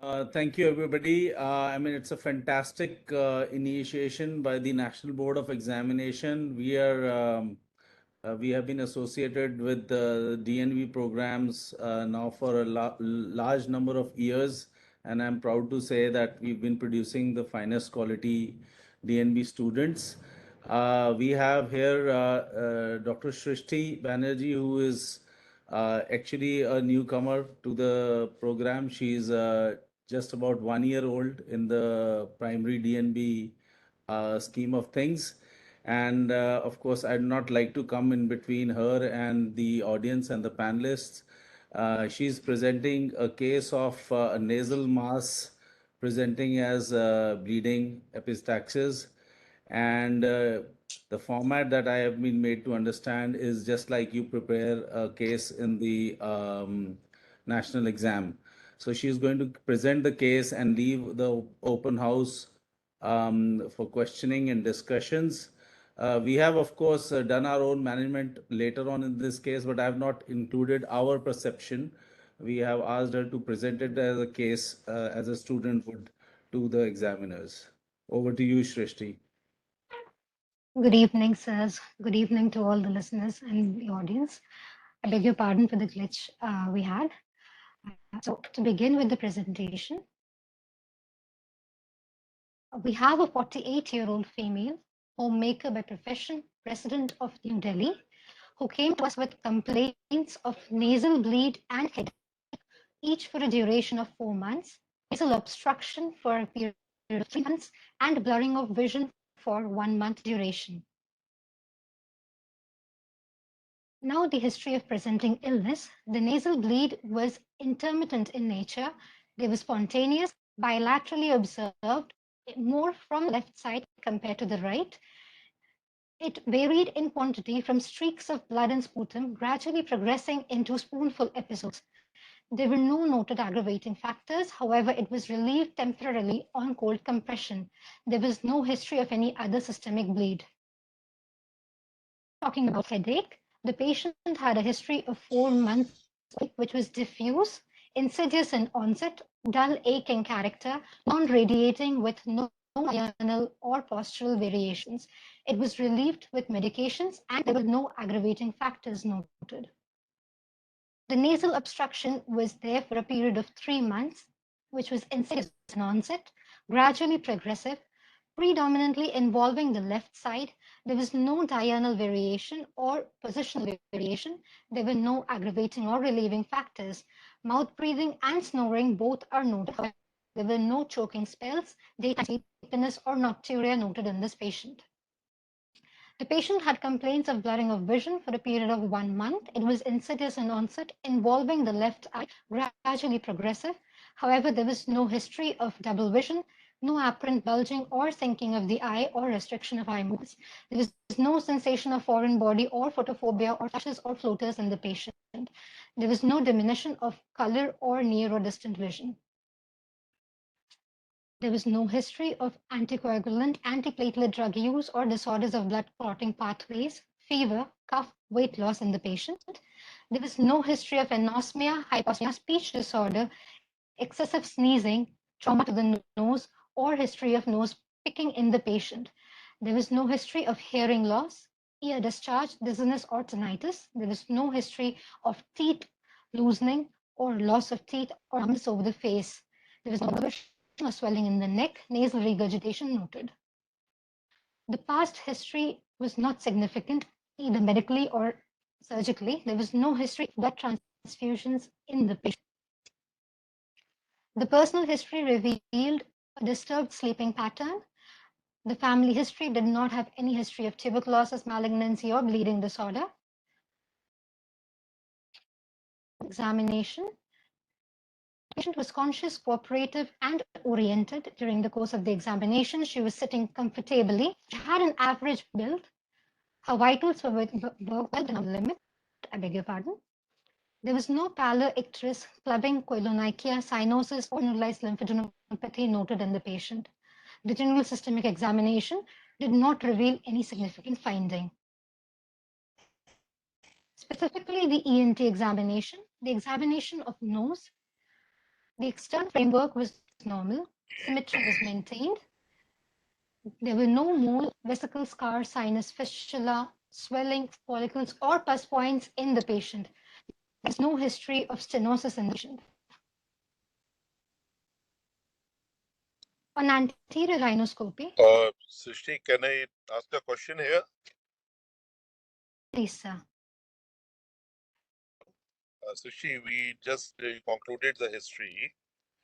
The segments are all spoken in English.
Thank you, everybody. I mean, it's a fantastic initiation by the National Board of Examination. We have been associated with the DNV programs now for a large number of years, and I'm proud to say that we've been producing the finest quality DNB students. We have here Dr. Shrishti Banerjee, who is actually a newcomer to the program. She's just about 1 year old in the primary DNB scheme of things. And of course, I'd not like to come in between her and the audience and the panelists. She's presenting a case of a nasal mass presenting as bleeding epistaxis. And the format that I have been made to understand is just like you prepare a case in the national exam. So she's going to present the case and leave the open house for questioning and discussions. We have, of course, done our own management later on in this case, but I have not included our perception. We have asked her to present it as a case, as a student would to the examiners. Over to you, Shrishti. Good evening, sirs. Good evening to all the listeners and the audience. I beg your pardon for the glitch we had. So to begin with the presentation, we have a 48-year-old female homemaker by profession, resident of New Delhi, who came to us with complaints of nasal bleed and headache, each for a duration of 4 months, nasal obstruction for a period of 3 months, and blurring of vision for 1 month duration. Now, the history of presenting illness. The nasal bleed was intermittent in nature. They were spontaneous, bilaterally observed, more from the left side compared to the right. It varied in quantity from streaks of blood and sputum, gradually progressing into spoonful episodes. There were no noted aggravating factors. However, it was relieved temporarily on cold compression. There was no history of any other systemic bleed. Talking about headache, the patient had a history of 4 months, which was diffuse, insidious in onset, dull ache in character, non-radiating with no diurnal or postural variations. It was relieved with medications and there were no aggravating factors noted. The nasal obstruction was there for a period of 3 months, which was insidious in onset, gradually progressive, predominantly involving the left side. There was no diurnal variation or positional variation. There were no aggravating or relieving factors. Mouth breathing and snoring both are noted. However, there were no choking spells, daytime sleepiness, or nocturia noted in this patient. The patient had complaints of blurring of vision for a period of 1 month. It was insidious in onset, involving the left eye, gradually progressive. However, there was no history of double vision, no apparent bulging or sinking of the eye or restriction of eye movements. There was no sensation of foreign body or photophobia or flashes or floaters in the patient. There was no diminution of color or near or distant vision. There was no history of anticoagulant, antiplatelet drug use or disorders of blood clotting pathways, fever, cough, weight loss in the patient. There was no history of anosmia, hyposmia, speech disorder, excessive sneezing, trauma to the nose, or history of nose picking in the patient. There was no history of hearing loss, ear discharge, dizziness, or tinnitus. There was no history of teeth loosening or loss of teeth or numbness over the face. There was no or swelling in the neck, nasal regurgitation noted. The past history was not significant, either medically or surgically. There was no history of blood transfusions in the patient. The personal history revealed a disturbed sleeping pattern. The family history did not have any history of tuberculosis, malignancy, or bleeding disorder. Examination. The patient was conscious, cooperative, and oriented during the course of the examination. She was sitting comfortably. She had an average build. Her vitals were well within our limit. I beg your pardon. There was no pallor, icterus, clubbing, koilonychia, cyanosis, or generalized lymphadenopathy noted in the patient. The general systemic examination did not reveal any significant finding. Specifically, the ENT examination, the examination of nose, The external framework was normal, symmetry was maintained. There were no mole, vesicle scars, sinus fistula, swelling, follicles, or pus points in the patient. There's no history of stenosis in the patient. On anterior rhinoscopy, Srishti, can I ask a question here? Lisa. Srishti, we just concluded the history.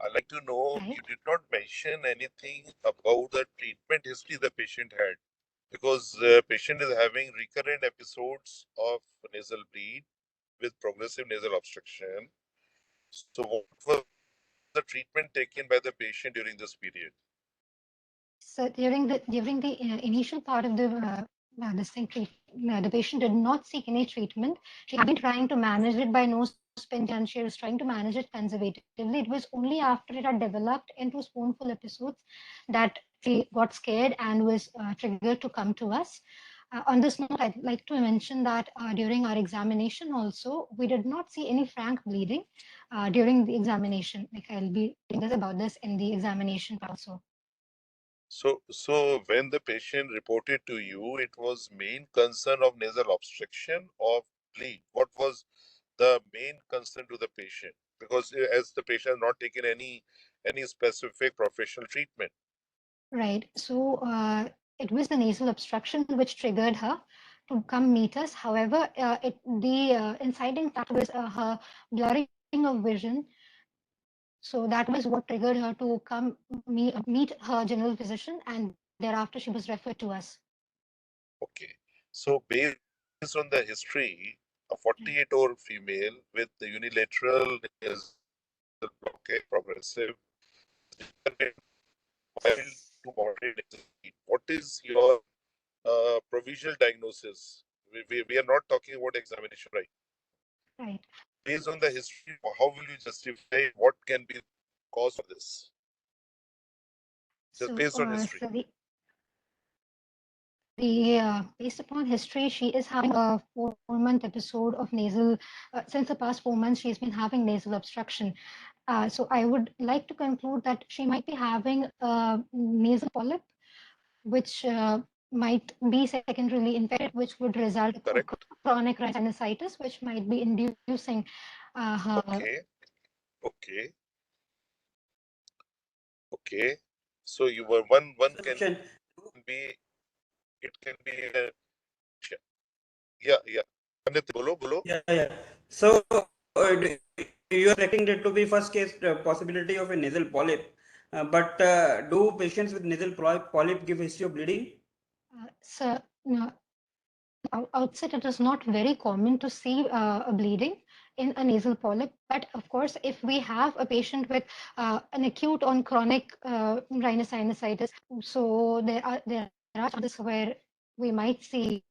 I'd like to know, Right. you did not mention anything about the treatment history the patient had, because the patient is having recurrent episodes of nasal bleed with progressive nasal obstruction. So what was the treatment taken by the patient during this period? So during the initial part of the patient did not seek any treatment. She had been trying to manage it by nose pinch, and she was trying to manage it conservatively. It was only after it had developed into spoonful episodes that she got scared and was triggered to come to us. On this note, I'd like to mention that during our examination also, we did not see any frank bleeding during the examination. Like I'll be telling about this in the examination also. So when the patient reported to you, it was main concern of nasal obstruction or bleed. What was the main concern to the patient? Because as the patient has not taken any specific professional treatment. Right. So it was the nasal obstruction which triggered her to come meet us. However, the inciting factor was her blurring of vision. So that was what triggered her to come meet her general physician, and thereafter she was referred to us. Okay. So based on the history, a 48-year-old female with the unilateral nasal blockage, progressive, mild to moderate nasal bleed. What is your provisional diagnosis? We are not talking about examination, right? Right. Based on the history, how will you justify what can be the cause of this? Just So, based on history. based upon history, she is having a 4-month episode of nasal. Since the past 4 months, she's been having nasal obstruction. So I would like to conclude that she might be having a nasal polyp, which might be secondarily infected, which would result in Correct. chronic sinusitis, which might be inducing her. Okay. Okay. Okay. So you were one can Question. be, it can be a, yeah. Bolo. Yeah. So you are expecting it to be first case possibility of a nasal polyp, but do patients with nasal polyp give history of bleeding? So, outside, it is not very common to see a bleeding in a nasal polyp. But of course, if we have a patient with an acute on chronic rhinosinusitis, so there are chances where we might see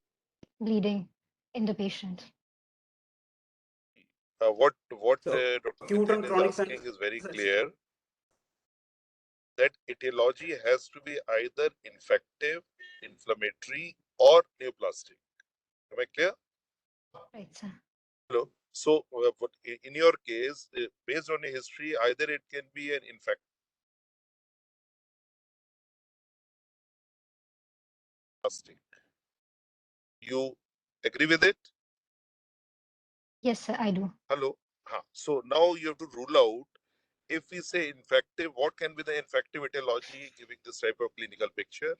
bleeding in the patient. What So Dr. acute Nitin and is chronic asking is very sinusitis. clear, that etiology has to be either infective, inflammatory, or neoplastic. Am I clear? Right, sir. Hello. So, in your case, based on a history, either it can be an infective, plastic. You agree with it? Yes, sir, I do. Hello. So now you have to rule out, if we say infective, what can be the infective etiology giving this type of clinical picture?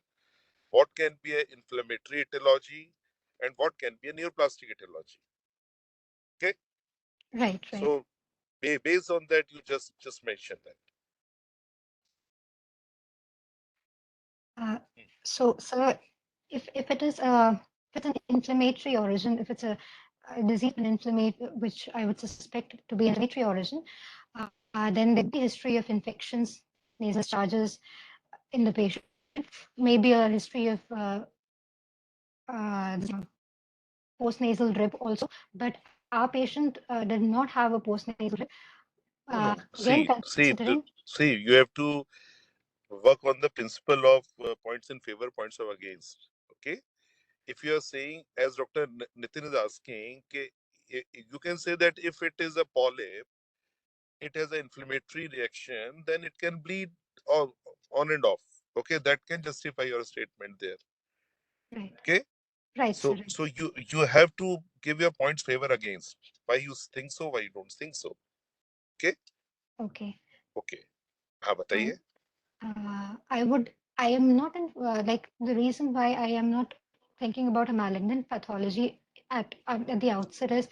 What can be an inflammatory etiology? And what can be a neoplastic etiology? Okay. Right. So based on that, you just mentioned that. So, sir, if it is if it's an inflammatory origin, if it's a disease which I would suspect to be inflammatory origin, then there be history of infections, nasal charges in the patient, maybe a history of postnasal drip also. But our patient did not have a postnasal drip. No. Again, considering. You have to work on the principle of points in favor, points of against. Okay. If you are saying, as Dr. Nitin is asking, you can say that if it is a polyp, it has an inflammatory reaction, then it can bleed on and off. Okay, that can justify your statement there. Right. Okay. Right, So sir. so you have to give your points favor against. Why you think so, why you don't think so. Okay. Okay. Okay. हाँ बताइए. I am not in, like the reason why I am not thinking about a malignant pathology at the outset is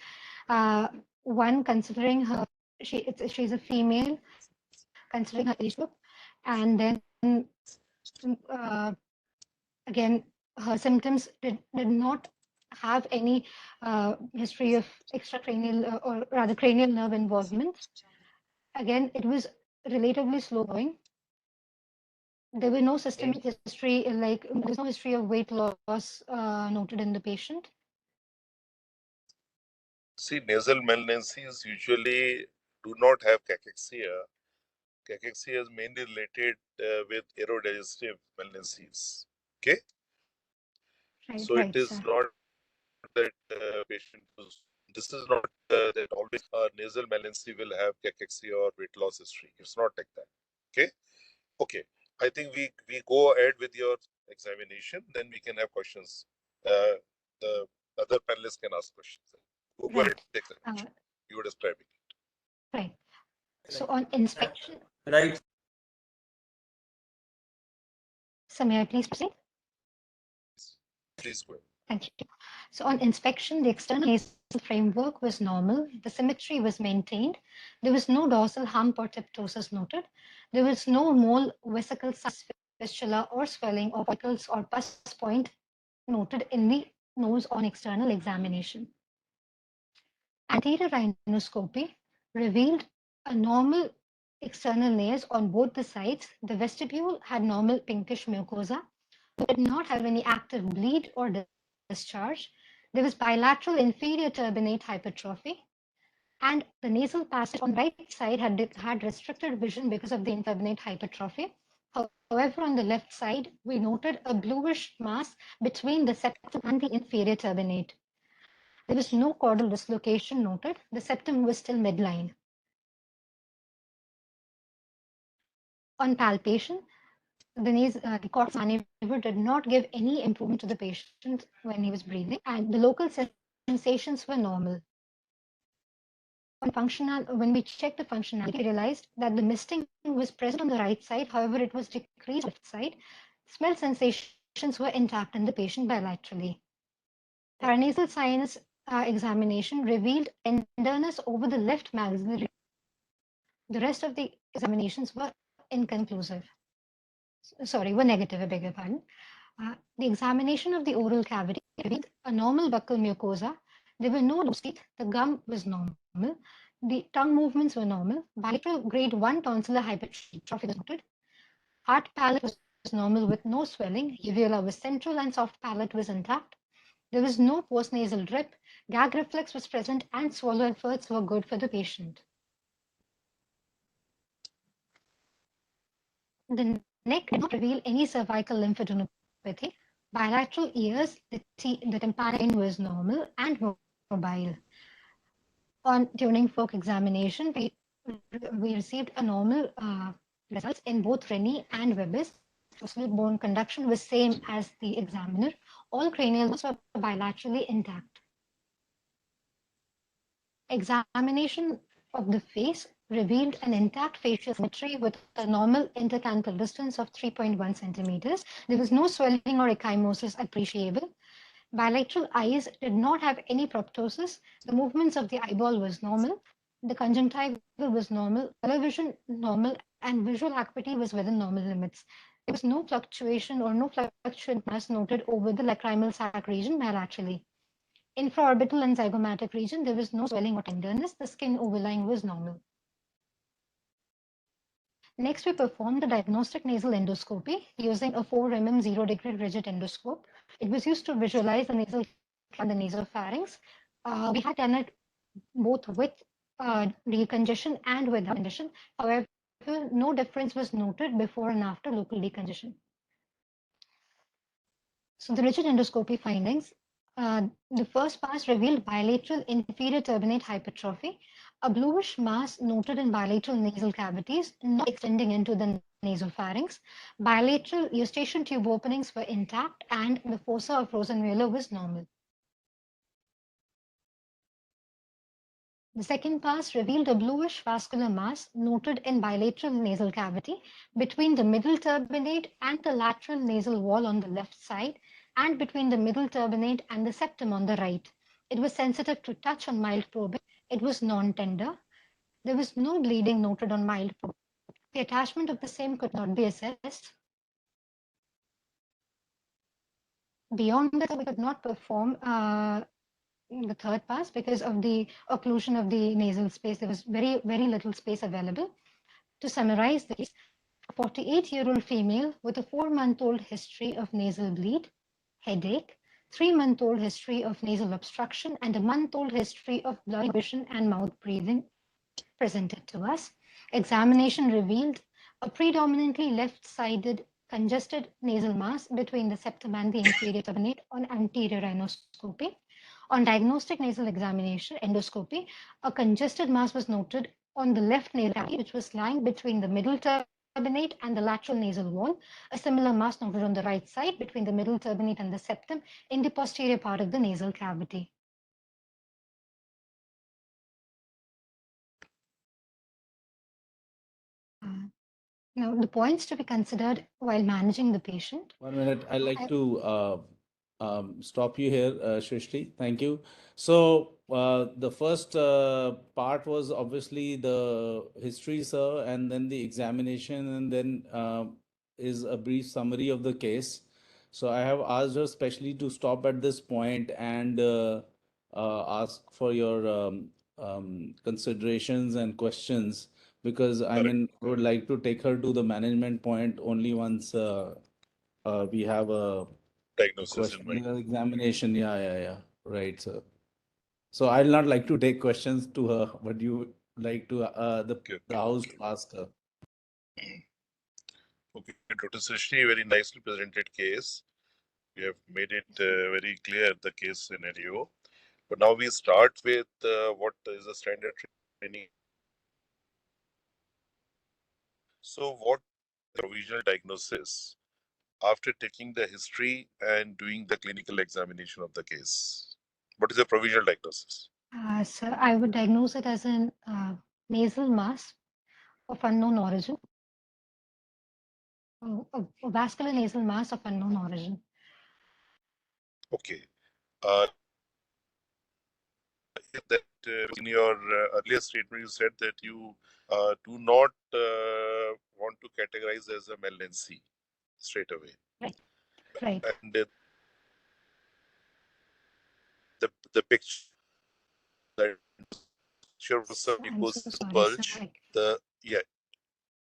one, considering she's a female, considering her age group, and then uh, again her symptoms did not have any history of extracranial or rather cranial nerve involvement. Again, it was relatively slow going. There were no systemic history, like there's no history of weight loss noted in the patient. See, nasal malignancies usually do not have cachexia. Cachexia is mainly related with aerodigestive malignancies. Okay. Right, So it right, is sir. not that patient who's, this is not that always nasal malignancy will have cachexia or weight loss history. It's not like that. Okay. Okay. I think we go ahead with your examination, then we can have questions. The other panelists can ask questions. Go ahead with the examination. You were describing. Right. So on inspection, Right. so may I please proceed? Please go ahead. Thank you. So on inspection, the external nasal framework was normal. The symmetry was maintained. There was no dorsal hump or typtosis noted. There was no mole, vesicle, fistula, or swelling or follicles or pus point noted in the nose on external examination. Anterior rhinoscopy revealed a normal external layers on both the sides. The vestibule had normal pinkish mucosa, did not have any active bleed or discharge. There was bilateral inferior turbinate hypertrophy, and the nasal passage on the right side had restricted vision because of the interturbinate hypertrophy. However, on the left side, we noted a bluish mass between the septum and the inferior turbinate. There was no caudal dislocation noted. The septum was still midline. On palpation, the corpus maneuver did not give any improvement to the patient when he was breathing, and the local sensations were normal. When we checked the functionality, we realized that the misting was present on the right side, however, it was decreased on the left side. Smell sensations were intact in the patient bilaterally. Paranasal sinus examination revealed tenderness over the left maxillary. The rest of the examinations were inconclusive. Sorry, were negative, I beg your pardon. The examination of the oral cavity revealed a normal buccal mucosa. There were no loose teeth. The gum was normal. The tongue movements were normal. Bilateral grade 1 tonsillar hypertrophy was noted. Hard palate was normal with no swelling. Uvula was central and soft palate was intact. There was no postnasal drip. Gag reflex was present and swallow efforts were good for the patient. The neck did not reveal any cervical lymphadenopathy. Bilateral ears, the tympanic was normal and mobile. On tuning fork examination, we received a normal results in both Rennie and Webbis. Fossil bone conduction was same as the examiner. All cranial bones were bilaterally intact. Examination of the face revealed an intact facial symmetry with a normal intercanthal distance of 3.1 centimeters. There was no swelling or ecchymosis appreciable. Bilateral eyes did not have any proptosis. The movements of the eyeball was normal. The conjunctiva was normal. Color vision normal, and visual acuity was within normal limits. There was no fluctuation or no fluctuant mass noted over the lacrimal sac region bilaterally. Infraorbital and zygomatic region, there was no swelling or tenderness. The skin overlying was normal. Next, we performed the diagnostic nasal endoscopy using a 4 mm 0-degree rigid endoscope. It was used to visualize the nasal and the nasopharynx. We had done it both with decongestion and without congestion. However, no difference was noted before and after local decongestion. So the rigid endoscopy findings, the first pass revealed bilateral inferior turbinate hypertrophy, a bluish mass noted in bilateral nasal cavities, not extending into the nasopharynx. Bilateral eustachian tube openings were intact, and the fossa of Rosenweiler was normal. The second pass revealed a bluish vascular mass noted in bilateral nasal cavity between the middle turbinate and the lateral nasal wall on the left side, and between the middle turbinate and the septum on the right. It was sensitive to touch on mild probing. It was non-tender. There was no bleeding noted on mild probing. The attachment of the same could not be assessed. Beyond that, we could not perform the third pass because of the occlusion of the nasal space. There was very, very little space available. To summarize the case, a 48-year-old female with a 4-month-old history of nasal bleed, headache, 3-month-old history of nasal obstruction, and a month-old history of blurry vision and mouth breathing presented to us. Examination revealed a predominantly left-sided congested nasal mass between the septum and the inferior turbinate on anterior rhinoscopy. On diagnostic nasal examination, endoscopy, a congested mass was noted on the left nasal cavity, which was lying between the middle turbinate and the lateral nasal wall. A similar mass noted on the right side between the middle turbinate and the septum in the posterior part of the nasal cavity. Now, the points to be considered while managing the patient. 1 minute. I'd like to stop you here, Shrishti. Thank you. So the first part was obviously the history, sir, and then the examination, and then is a brief summary of the case. So I have asked her specially to stop at this point and ask for your considerations and questions, because I mean, I would like to take her to the management point only once we have a Diagnosis in mind. questionnaire examination. Yeah. Right, sir. So I'll not like to take questions to her, but you would like to the house to ask her. Okay, Dr. Srishti, very nicely presented case. You have made it very clear, the case scenario. But now we start with what is the standard training. So what provisional diagnosis after taking the history and doing the clinical examination of the case? What is the provisional diagnosis? Sir, I would diagnose it as an nasal mass of unknown origin, a vascular nasal mass of unknown origin. Okay. That in your earlier statement, you said that you do not want to categorize as a malignancy straight away. Right. And the picture that was some I'm so mucosal sorry, bulge. sir.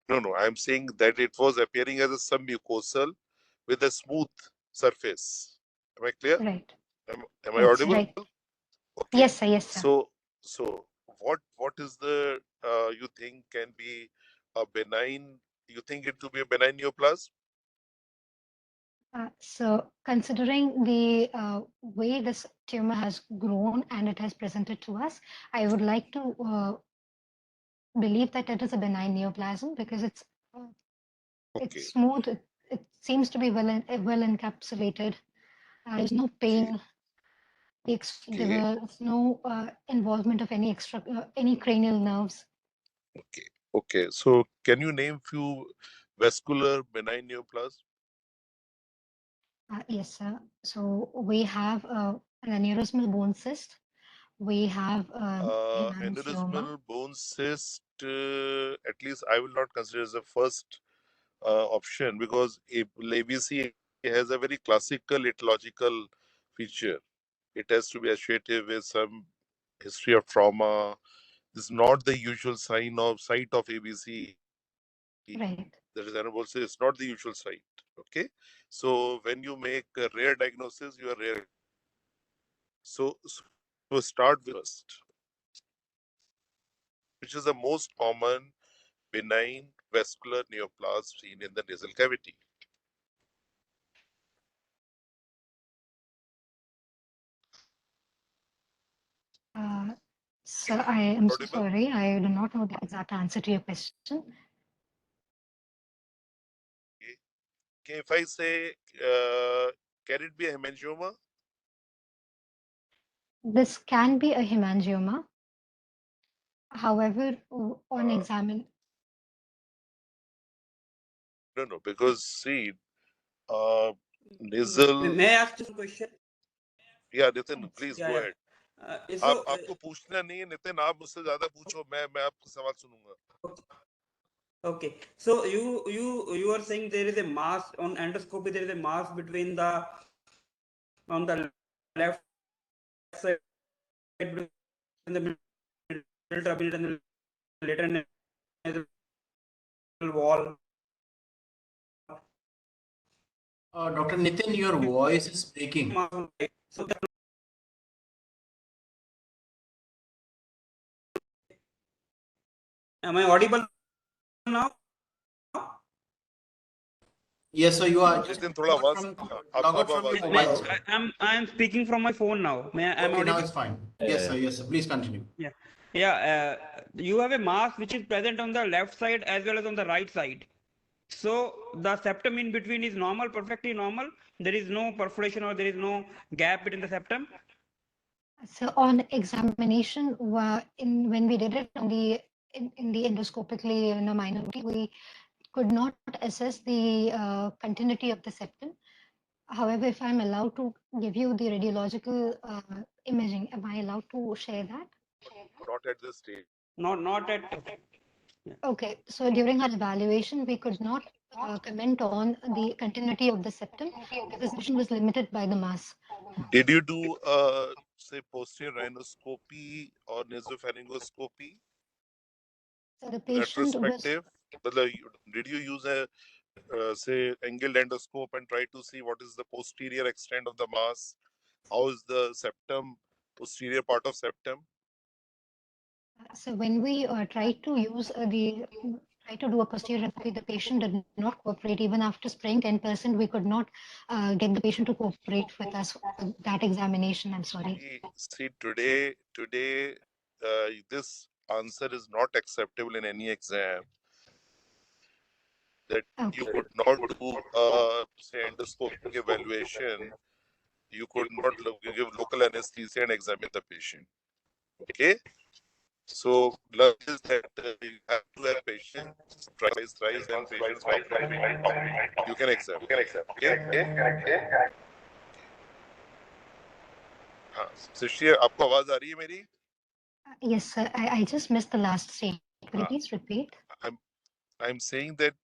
No. I'm saying that it was appearing as a submucosal with a smooth surface. Am I clear? Right. Am I audible? Right. Okay. Yes, sir. Yes, sir. So what is the you think can be a benign? You think it to be a benign neoplasm? So considering the way this tumor has grown and it has presented to us, I would like to believe that it is a benign neoplasm because it's Okay. smooth. It seems to be well encapsulated. There's no pain. There was no involvement of any cranial nerves. Okay. So can you name few vascular benign neoplasm? Yes, sir. So we have an aneurysmal bone cyst. We have Aneurysmal bone cyst, at least I will not consider as a first option, because ABC has a very classical etiological feature. It has to be associated with some history of trauma. This is not the usual sign of site of ABC. Right. That is aneurysmal cyst. It's not the usual site. Okay. So when you make a rare diagnosis, you are rare. So start with first, which is the most common benign vascular neoplasm seen in the nasal cavity. Sir, I am so Audible? sorry. I do not know the exact answer to your question. Okay, if I say, can it be a hemangioma? This can be a hemangioma. However, on examine, No, because see, nasal. May I ask you some question? Yeah, Nitin, please Yeah, go yeah. ahead. So, आपको पूछना नहीं है नितिन, आप मुझसे ज्यादा पूछो, मैं आपको सवाल सुनूंगा. okay. So you are saying there is a mass on endoscopy. There is a mass between the on the left side between the middle trabeculae and the lateral nasal wall. Dr. Nitin, your voice is breaking. So am I audible now? Yes, so you are just Nitin थोड़ा आवाज, log out from your mobile. I am speaking from my phone now. May I am Okay, now audible? it's fine. Yes, sir. Yes, sir. Please continue. Yeah, yeah. You have a mass which is present on the left side as well as on the right side. So the septum in between is normal, perfectly normal. There is no perforation or there is no gap between the septum. so on examination, when we did it on the in the endoscopically in a minority, we could not assess the continuity of the septum. However, if I'm allowed to give you the radiological imaging, am I allowed to share that? not at this stage. Not at. Okay, so during our evaluation, we could not comment on the continuity of the septum because the vision was limited by the mass. Did you do say posterior rhinoscopy or nasopharyngoscopy? So the patient was Retrospective. Did you use a say angled endoscope and try to see what is the posterior extent of the mass? How is the septum, posterior part of septum? so when we tried to use try to do a posterior endoscopy, the patient did not cooperate. Even after spraying 10%, we could not get the patient to cooperate with us for that examination. I'm sorry. See today, this answer is not acceptable in any exam. That Okay. you could not do say endoscopic evaluation. You could not give local anesthesia and examine the patient. Okay. So, love is that you have to have patience, thrice, and patients cooperate. You can examine. Okay. हाँ, सृष्टि आपको आवाज आ रही है मेरी? Yes, sir. I just missed the last statement. Could you please repeat? I'm saying that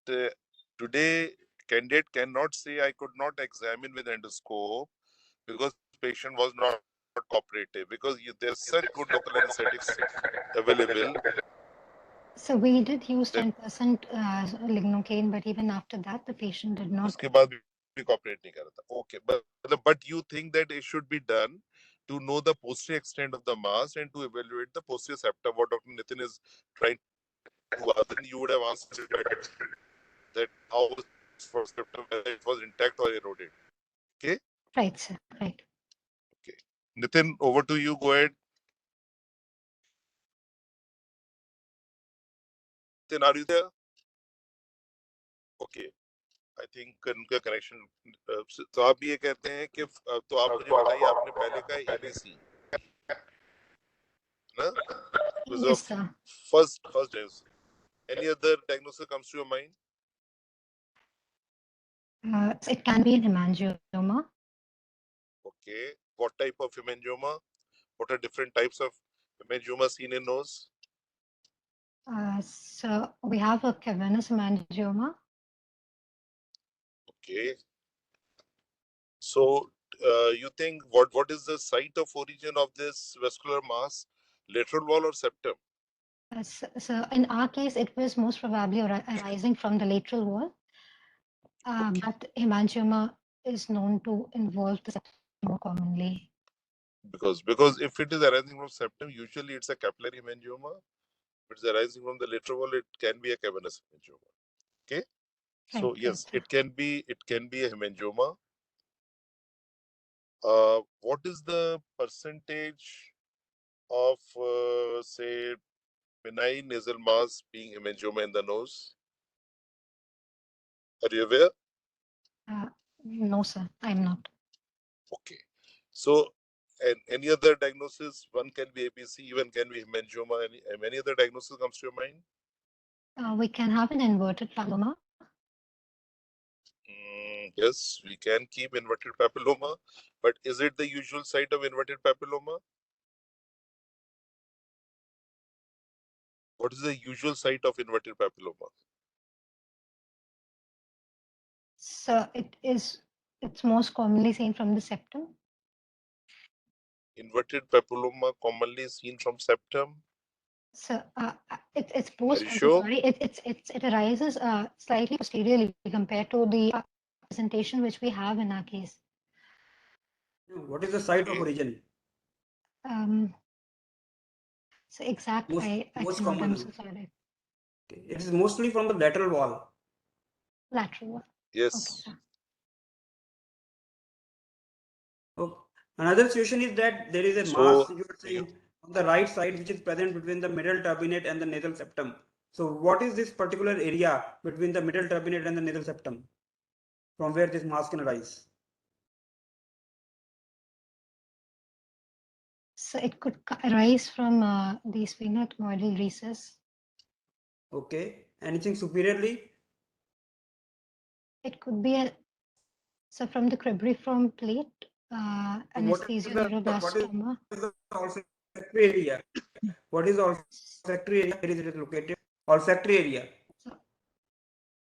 today candidate cannot say I could not examine with endoscope because patient was not cooperative, because there's such good local anesthetics available. So we did use 10% lignocaine, but even after that, the patient did not. उसके बाद भी cooperate नहीं कर रहा था. Okay, but you think that it should be done to know the posterior extent of the mass and to evaluate the posterior septum. What Dr. Nitin is trying to ask, then you would have answered that how for septum, whether it was intact or eroded. Okay. Right, sir. Right. Okay. Nitin, over to you. Go ahead. Nitin, are you there? Okay. I think उनका connection. तो आप ये कहते हैं कि तो आप मुझे बताइए, आपने पहले का ABC ना? Yes, sir. First diagnosis. Any other diagnosis comes to your mind? It can be an hemangioma. Okay. What type of hemangioma? What are different types of hemangioma seen in nose? So we have a cavernous hemangioma. Okay. So you think what is the site of origin of this vascular mass? Lateral wall or septum? So in our case, it was most probably arising from the lateral wall. But hemangioma is known to involve the septum more commonly. Because if it is arising from septum, usually it's a capillary hemangioma. If it's arising from the lateral wall, it can be a cavernous hemangioma. Okay. So Right, yes, right. it can be a hemangioma. What is the percentage of, say, benign nasal mass being hemangioma in the nose? Are you aware? No, sir, I'm not. Okay. So, and any other diagnosis? One can be ABC, one can be hemangioma. Any other diagnosis comes to your mind? We can have an inverted papilloma. Yes, we can keep inverted papilloma, but is it the usual site of inverted papilloma? What is the usual site of inverted papilloma? So it's most commonly seen from the septum. Inverted papilloma commonly seen from septum. So it's Are post. you sure? Sorry, it arises slightly posteriorly compared to the presentation which we have in our case. What is the site of Okay. origin? So exact, Most I cannot. I'm common. so sorry. Okay. It is mostly from the lateral wall. Lateral wall. Yes. Okay, sir. Okay. Another situation is that there is a So, mass, you are saying, on the right side, which is present between the middle turbinate and the nasal septum. So what is this particular area between the middle turbinate and the nasal septum, from where this mass can arise? So it could arise from the sphenoidal recess. Okay. Anything superiorly? It could be so from the cribriform plate, anesthesioneuroblastoma. What is the olfactory area? What is the olfactory area? Where is it located? Olfactory area.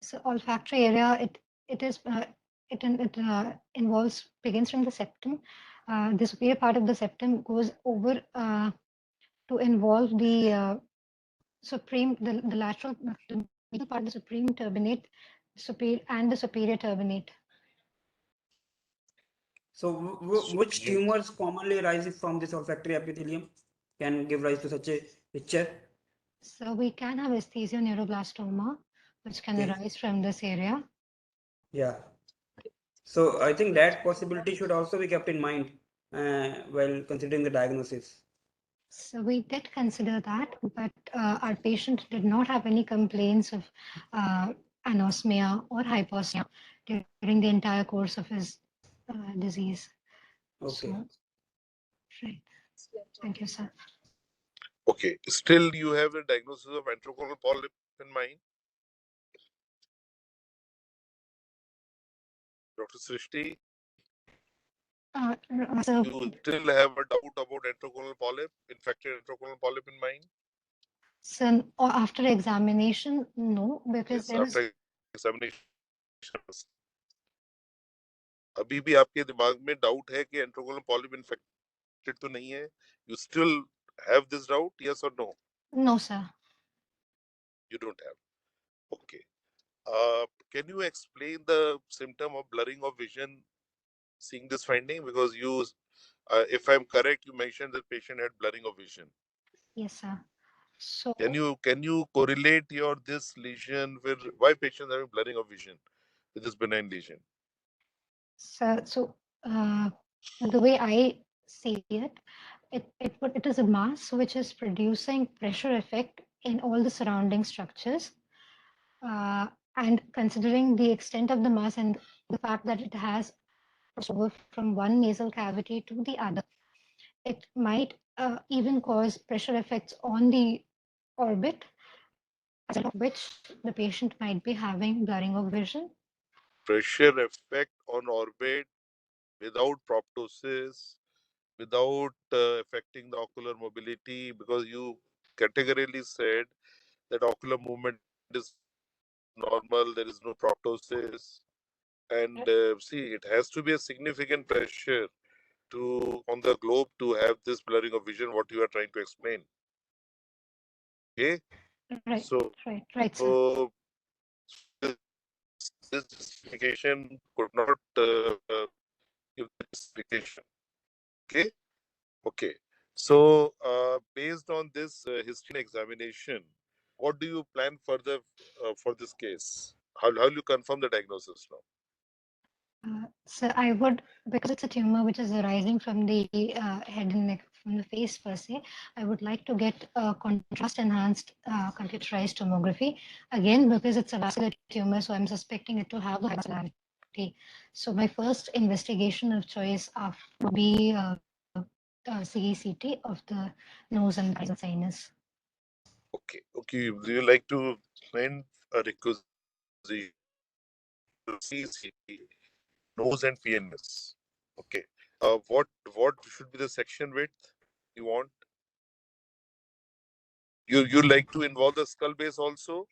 So olfactory area, it begins from the septum. The superior part of the septum goes over to involve the the lateral, the middle part of the supreme turbinate, and the superior turbinate. So which tumors commonly arise from this olfactory epithelium can give rise to such a picture? So we can have anesthesioneuroblastoma, which can arise from this area. Yeah. So I think that possibility should also be kept in mind while considering the diagnosis. So we did consider that, but our patient did not have any complaints of anosmia or hyposmia during the entire course of his disease. Okay. So, right. Thank you, sir. Okay. Still, you have the diagnosis of enterocolon polyp in mind, Dr. Srishti? So, You still have a doubt about enterocolon polyp, infected enterocolon polyp in mind? so after examination, no, because Yes, there is. after examination. अभी भी आपके दिमाग में doubt है कि enterocolon polyp infected तो नहीं है? You still have this doubt? Yes or no? No, sir. You don't have. Okay. Can you explain the symptom of blurring of vision seeing this finding? Because you, if I'm correct, you mentioned that patient had blurring of vision. Yes, sir. So Can you correlate your this lesion with why patients having blurring of vision with this benign lesion? So the way I see it, it is a mass which is producing pressure effect in all the surrounding structures. And considering the extent of the mass and the fact that it has crossed over from one nasal cavity to the other, it might even cause pressure effects on the orbit, as of which the patient might be having blurring of vision. Pressure effect on orbit without proptosis, without affecting the ocular mobility, because you categorically said that ocular movement is normal, there is no proptosis. And see, it has to be a significant pressure on the globe to have this blurring of vision, what you are trying to explain. Okay? Right, So, right, sir. This justification could not give the justification. Okay? Okay. So, based on this history examination, what do you plan further for this case? How will you confirm the diagnosis now? So I would, because it's a tumor which is arising from the head and neck from the face per se, I would like to get a contrast-enhanced computerized tomography. Again, because it's a vascular tumor, so I'm suspecting it to have the vascularity. So my first investigation of choice would be CECT of the nose and nasal sinus. Okay. Okay. Would you like to explain a requisition CCT, nose and PNS? Okay. What should be the section width you want? You like to involve the skull base also?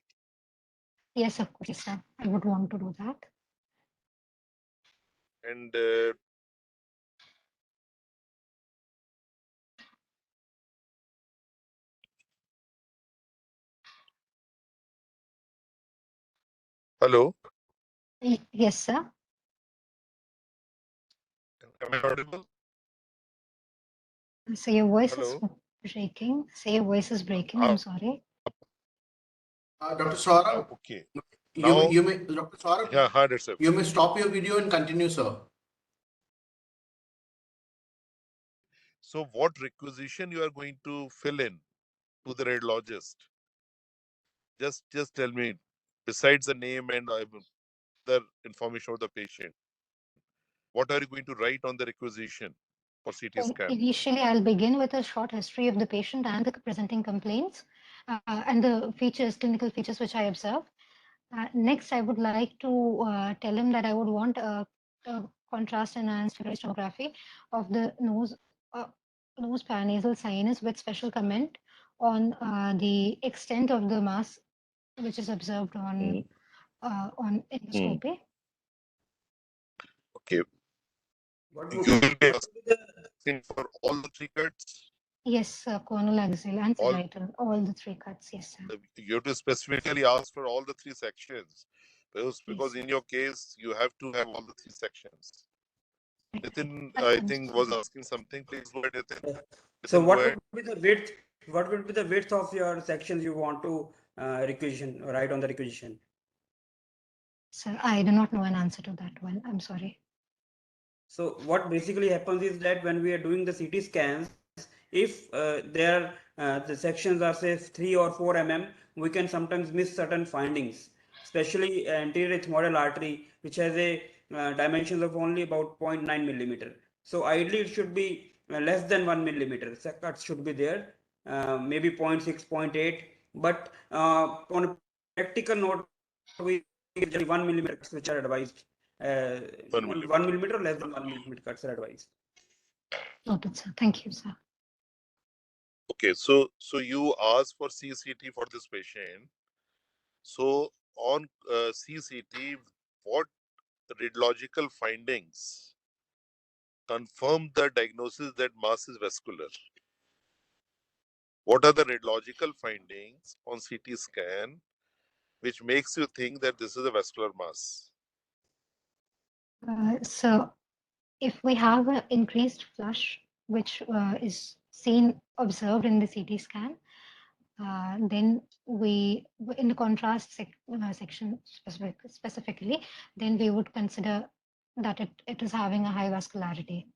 Yes, of course, sir. I would want to do that. And hello, Yes, sir. am I audible? So your voice is Hello. breaking. Say your voice is breaking. I'm sorry. Dr. Saurabh, Okay. you Now, may, Dr. Saurabh, yeah, hard sir. you may stop your video and continue, sir. So, what requisition you are going to fill in to the radiologist? Just tell me. Besides the name and other information of the patient, what are you going to write on the requisition for CT scan? Initially, I'll begin with a short history of the patient and the presenting complaints and the features, clinical features which I observe. Next, I would like to tell him that I would want a contrast enhanced tomography of the nose paranasal sinus with special comment on the extent of the mass which is observed on endoscopy. Okay. What You would, will be what would be the asking for all the three cuts? Yes, coronal axial and All sagittal, all the three cuts. Yes, sir. you have to specifically ask for all the three sections because Yes. in your case you have to have all the three sections. Nitin, I I think understand. was asking something. Please go ahead, Nitin. so Nitin, go what ahead. would be the width? What would be the width of your sections you want to requisition, write on the requisition? Sir, I do not know an answer to that one. I'm sorry. So what basically happens is that when we are doing the CT scans, if the sections are say 3 or 4 mm, we can sometimes miss certain findings, especially anterior ethmoidal artery, which has a dimensions of only about 0.9 millimeter. So ideally it should be less than 1 millimeter. So cuts should be there, maybe 0.6, 0.8. But on a practical note, we generally 1 millimeter cuts which are advised. 1 1 millimeter. millimeter, less than 1 millimeter cuts are advised. Noted, sir. Thank you, sir. Okay, so you asked for CCT for this patient. So on CCT, what radiological findings confirm the diagnosis that mass is vascular? What are the radiological findings on CT scan which makes you think that this is a vascular mass? So if we have an increased flush, which is seen, observed in the CT scan, then we, in the contrast section specifically, then we would consider that it is having a high vascularity.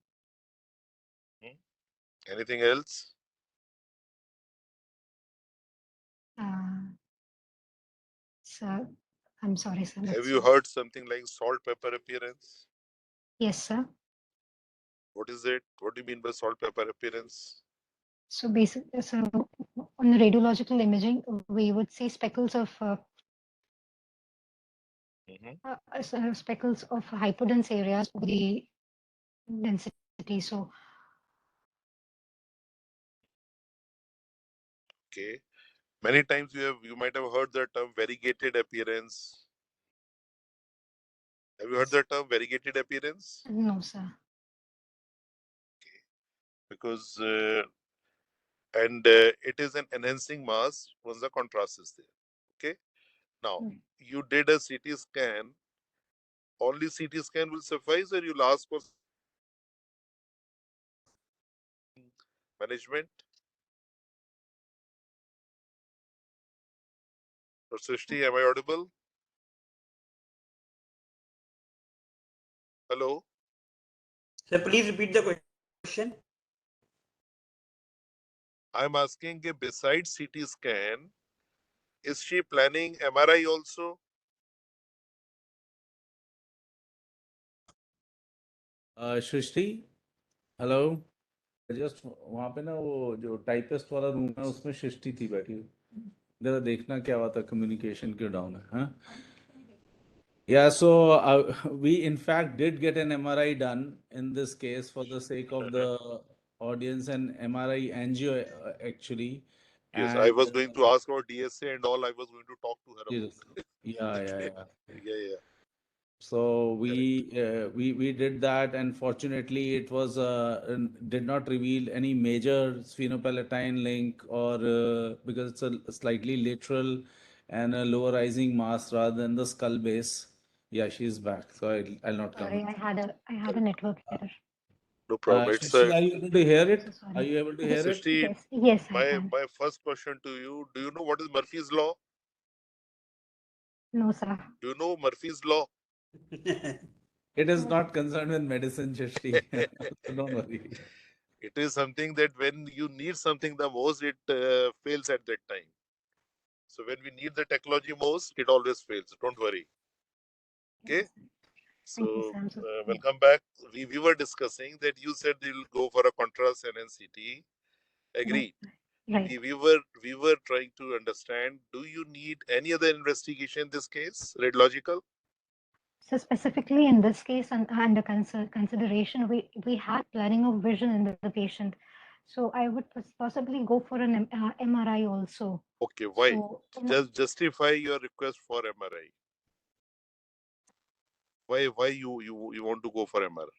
Anything else? So I'm sorry, sir. Have That's you all. heard something like salt pepper appearance? Yes, sir. What is it? What do you mean by salt pepper appearance? So basically, so on the radiological imaging, we would see speckles of speckles of hypodense areas over the density. So Okay. Many times you might have heard the term variegated appearance. Have you heard the term variegated appearance? no, sir. Because it is an enhancing mass once the contrast is there. Okay. Now you did a CT scan. Only CT scan will suffice, or you'll ask for management? Or SRISHTI, am I audible? Hello. So please repeat the question. I'm asking, besides CT scan, is she planning MRI also? Srishti hello just वहाँ पे ना वो जो typist वाला room है उसमें सृष्टि थी बैठी हुई। जरा देखना क्या हुआ था, कम्युनिकेशन क्यों डाउन है, हाँ? Yeah, so we in fact did get an MRI done in this case for the sake of the audience, and MRI angio actually. Yes, I was And going to ask about DSA and all. I was going to talk to her yes, about. yeah. Yeah. So we did that, and fortunately it was did not reveal any major sphenopalatine link, or because it's a slightly lateral and a lower rising mass rather than the skull base. Yeah, she's back, so I'll not Sorry, comment. I had a network error. No problem. It's Shristi, are you able to hear it? So sorry. Are you able to hear it? Srishti, Yes, I can. my first question to you: do you know what is Murphy's law? No, sir. Do you know Murphy's law? It is not concerned with medicine, Shristi. So don't worry. It is something that when you need something the most, it fails at that time. So when we need the technology most, it always fails. Don't worry. Okay. Thank you, So sir. I'm so sorry. welcome back. We were discussing that you said you'll go for a contrast NCT. Agreed. Right. We were trying to understand, do you need any other investigation in this case, radiological? So specifically in this case, and under consideration, we had blurring of vision in the patient. So I would possibly go for an MRI also. Okay, why? So Just justify your request for MRI. Why you want to go for MRI?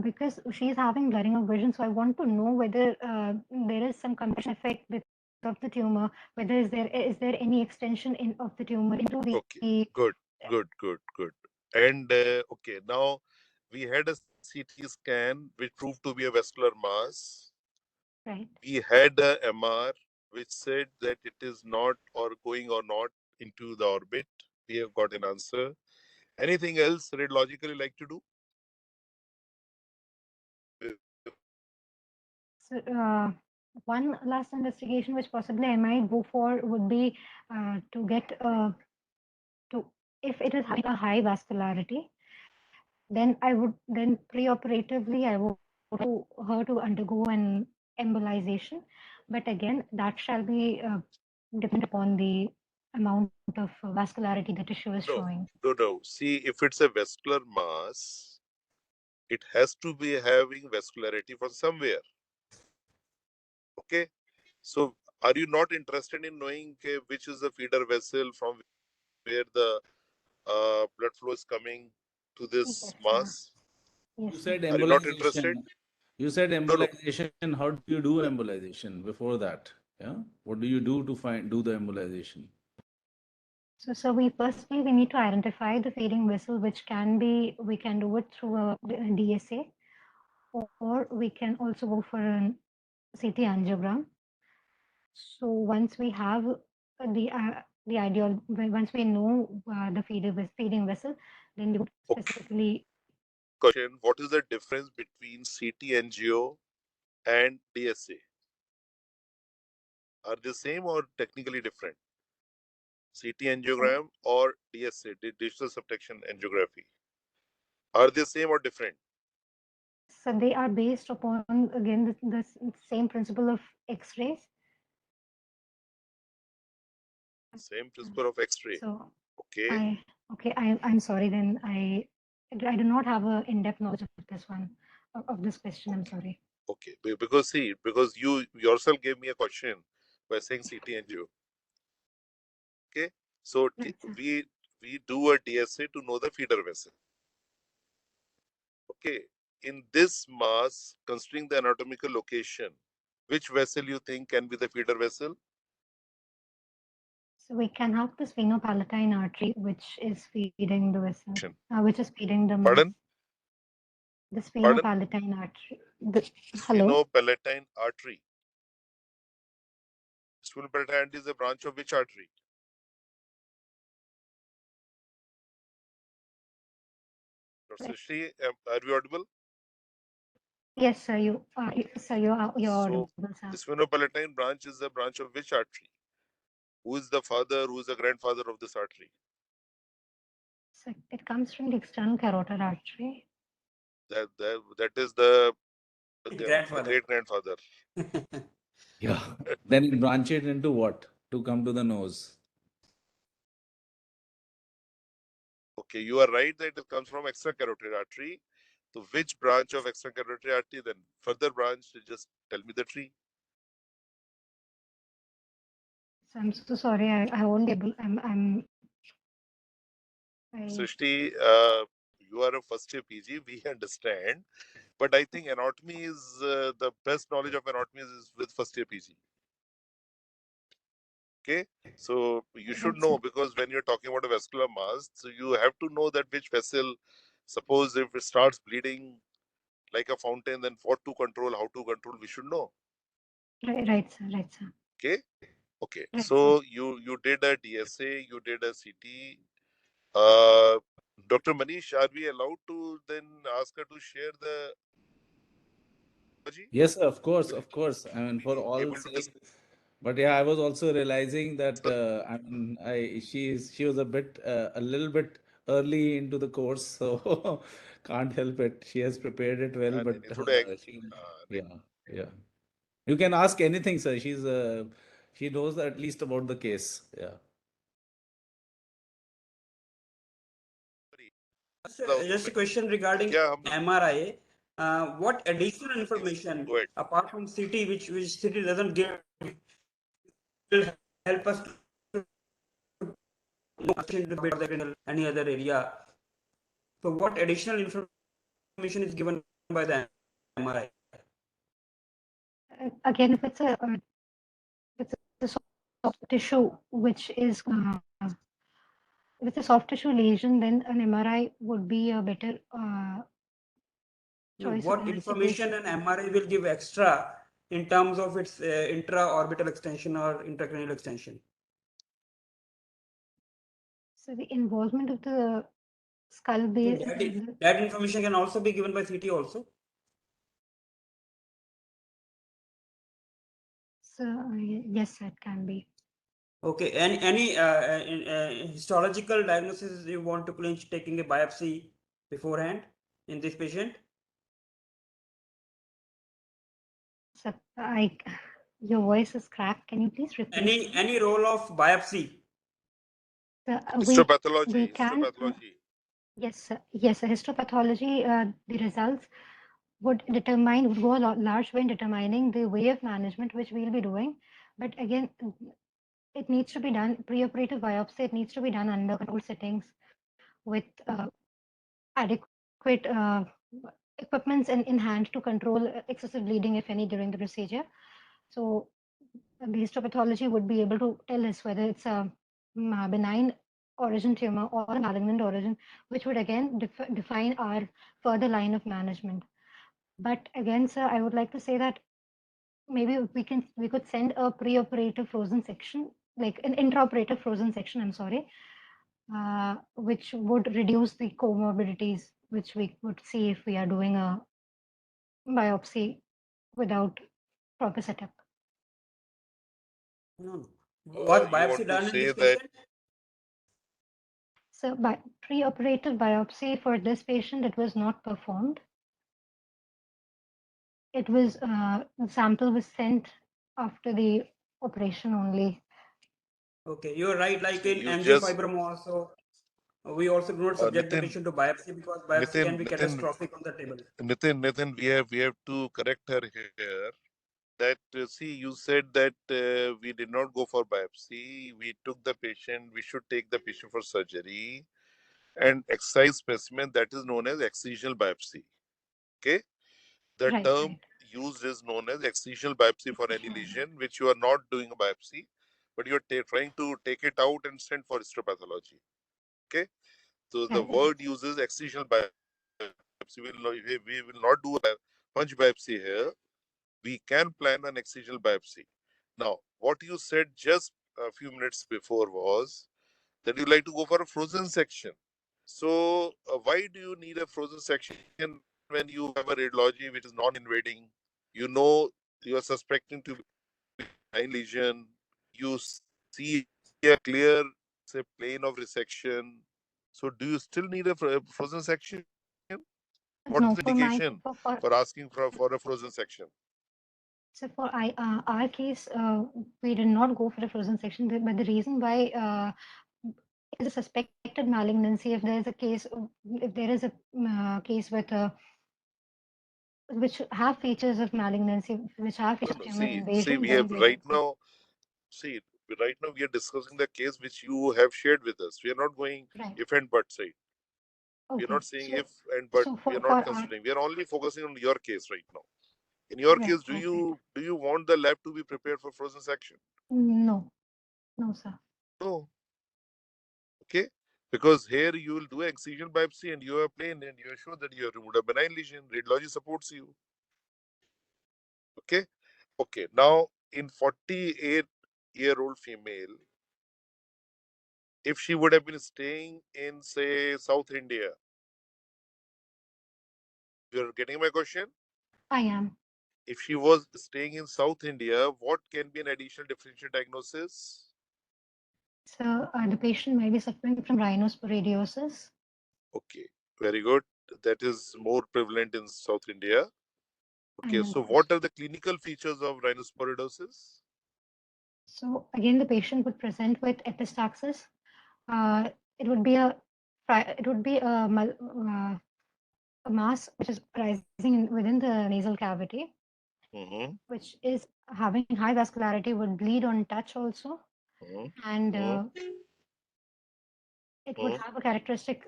because she's having blurring of vision, so I want to know whether there is some compression effect because of the tumor, whether is there any extension of the tumor into the. Okay, good. And okay, now we had a CT scan which proved to be a vascular mass. Right. We had a MR which said that it is not or going or not into the orbit. We have got an answer. Anything else radiologically like to do? So one last investigation which possibly I might go for would be to get to if it is having a high vascularity, then preoperatively I would to her to undergo an embolization, but again that shall be depend upon the amount of vascularity the tissue is showing. No. See, if it's a vascular mass, it has to be having vascularity from somewhere. Okay. So, are you not interested in knowing which is the feeder vessel from where the blood flow is coming to this mass? You said Are you not interested? embolization. You said No. embolization. How do you do embolization before that? Yeah. What do you do to do the embolization? So we need to identify the feeding vessel, which we can do it through a DSA, or we can also go for an CT angiogram. So once we have the ideal, once we know the feeding vessel, then we would specifically. Question: what is the difference between CT angio and DSA? Are they same or technically different? CT angiogram or DSA, digital subtraction angiography, are they same or different? So they are based upon again the same principle of X-rays. Same principle of X-ray. So Okay. I'm sorry. Then I do not have an in-depth knowledge of this one of this question. I'm sorry. Okay. Because you yourself gave me a question by saying CT angio. Okay. So Right, we do a DSA to know the feeder vessel. Okay. In this mass, considering the anatomical location, which vessel you think can be the feeder vessel? So we can have the sphenopalatine artery, which is feeding the vessel, which is feeding the mass. Pardon? The sphenopalatine artery. Hello? Sphenopalatine artery. Sphenopalatine is a branch of which artery? Dr. Srishti, are we audible? Yes, sir. You're So audible, sir. the sphenopalatine branch is the branch of which artery? Who is the father? Who is the grandfather of this artery? So it comes from the external carotid artery. That is the Grandfather. great grandfather. Yeah. Then it branch it into what? To come to the nose. Okay, you are right that it comes from extracarotid artery. So which branch of extracarotid artery? Then further branch, just tell me the tree. So I'm so sorry. I won't be able. Srishti, you are a first year PG, we understand. But I think anatomy is the best knowledge of anatomy is with first year PG. Okay, so you should Right, sir. know, because when you're talking about a vascular mass, so you have to know that which vessel, suppose if it starts bleeding like a fountain, then what to control, how to control, we should know. Right, sir. Right, sir. Okay, okay. Right, sir. So you did a DSA, you did a CT. Uh, Dr. Manish, are we allowed to then ask her to share the? Yes, of course, Will of course. I mean, for you be all able to sake. But yeah, I was also realizing that I mean, she was a little bit early into the course, so can't help it. She has prepared it well, हाँ, but नहीं, नहीं, थोड़े नहीं, yeah, yeah. You can ask anything, sir. She knows at least about the case. Yeah. Just a question regarding क्या हम MRI. What additional information go ahead. apart from CT, which CT doesn't give, will help us to know patient a bit of any other area. So what additional information is given by the MRI? Again, if it's a soft tissue which is if it's a soft tissue lesion, then an MRI would be a better choice of What information an MRI will give extra in terms of its intra-orbital extension or intracranial extension? So the involvement of the skull base. That information can also be given by CT also. So yes, it can be. Okay. Any histological diagnosis you want to clinch taking a biopsy beforehand in this patient? So your voice is cracked. Can you please repeat? Any role of biopsy? So, Histopathology, we can. histopathology. Yes, histopathology. The results would go a large way in determining the way of management which we'll be doing. But again, it needs to be done preoperative biopsy. It needs to be done under controlled settings with adequate equipments in hand to control excessive bleeding, if any, during the procedure. So the histopathology would be able to tell us whether it's a benign origin tumor or a malignant origin, which would again define our further line of management. But again, sir, I would like to say that maybe we could send a preoperative frozen section, like an intraoperative frozen section, I'm sorry, which would reduce the comorbidities which we would see if we are doing a biopsy without proper setup. No. Was You biopsy want to done in say this that patient? So preoperative biopsy for this patient, it was not performed. It was the sample was sent after the operation only. Okay, you're right. Like in you just angiofibroma also, we also do not subject the Nitin, patient to biopsy because biopsy can be Nitin, catastrophic on the table. Nitin, we have to correct her here. That see, you said that we did not go for biopsy. We took the patient. We should take the patient for surgery and excise specimen that is known as excisional biopsy. Okay, the term Right. used is known as excisional biopsy for any lesion which you are not doing a biopsy, but you are trying to take it out and send for histopathology. Okay, so the word uses excisional biopsy. We will not do a punch biopsy here. We can plan an excisional biopsy. Now, what you said just a few minutes before was that you like to go for a frozen section. So, why do you need a frozen section when you have a radiology which is non-invading, you know you are suspecting to be benign lesion, you see a clear, say, plane of resection. So do you still need a frozen section? What is No, the for my indication for for asking for a frozen section? so for our case, we did not go for a frozen section, but the reason why it is a suspected malignancy. If there is a case, if there is a case with which have features of malignancy, which have features of tumor See, invasion, we then have we right do. now. See, right now we are discussing the case which you have shared with us. We are not going Right. if and but side. We are Okay. not saying So, if and but. so We are for not our considering. We are only focusing on your case right now. In your right, case, right, do you want the lab to be prepared for frozen section? no, no, sir. No. Okay. Because here you will do excision biopsy and you are plain and you are sure that you have removed a benign lesion. Radiology supports you. Okay. Okay. Now, in 48-year-old female, if she would have been staying in, say, South India, you're getting my question? I am. If she was staying in South India, what can be an additional differential diagnosis? So the patient might be suffering from rhinosporidiosis. Okay, very good. That is more prevalent in South India. Okay, And so what are the clinical features of rhinosporidosis? so again, the patient would present with epistaxis. It would be a mass which is rising within the nasal cavity, Mm-hmm. which is having high vascularity, would bleed on touch also, Mm-hmm. and Mm-hmm. it would have a characteristic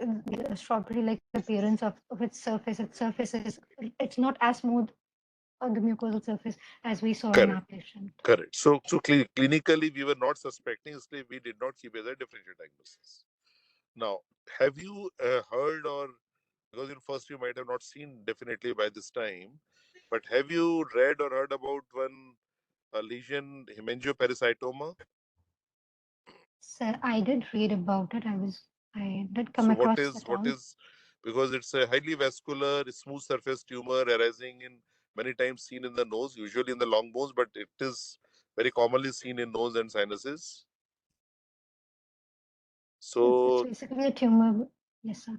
strawberry-like appearance of its surface. Its surface is it's not as smooth on the mucosal surface as we saw in Correct. our patient. Correct. So clinically, we were not suspecting, so we did not keep as a differential diagnosis. Now, have you heard or because in first you might have not seen definitely by this time, but have you read or heard about one lesion hemangioparasitoma? So I did read about it. I did come So across the term. because it's a highly vascular, smooth surface tumor arising in many times seen in the nose, usually in the long bones, but it is very commonly seen in nose and sinuses. It's So basically a tumor. Yes, sir.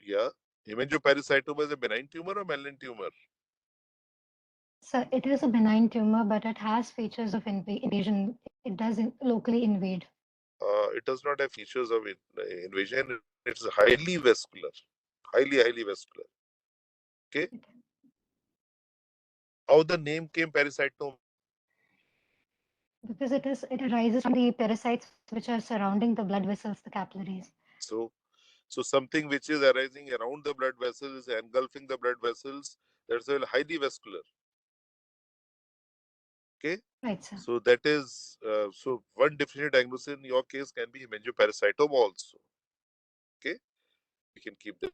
yeah, hemangioparasitoma is a benign tumor or malignant tumor? So it is a benign tumor, but it has features of invasion. It does locally invade. It does not have features of invasion. It's highly vascular, highly vascular. Okay. How the name came parasitoma? Because it arises from the parasites which are surrounding the blood vessels, the capillaries. So something which is arising around the blood vessels, engulfing the blood vessels, that's a highly vascular. Okay. Right, sir. So that is so one differential diagnosis in your case can be hemangioparasitoma also. Okay. We can keep that.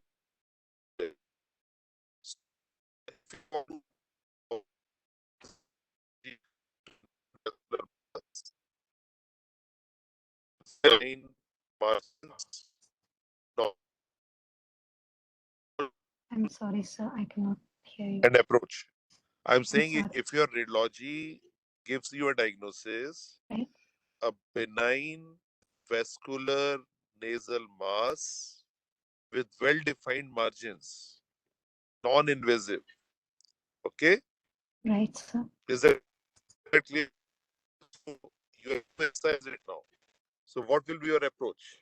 I'm sorry, sir. I cannot hear you. And approach. I'm I'm saying sorry. if your radiology gives you a diagnosis, Right. a benign vascular nasal mass with well-defined margins, non-invasive. Okay, Right, sir. is that clear? You emphasize it now. So, what will be your approach?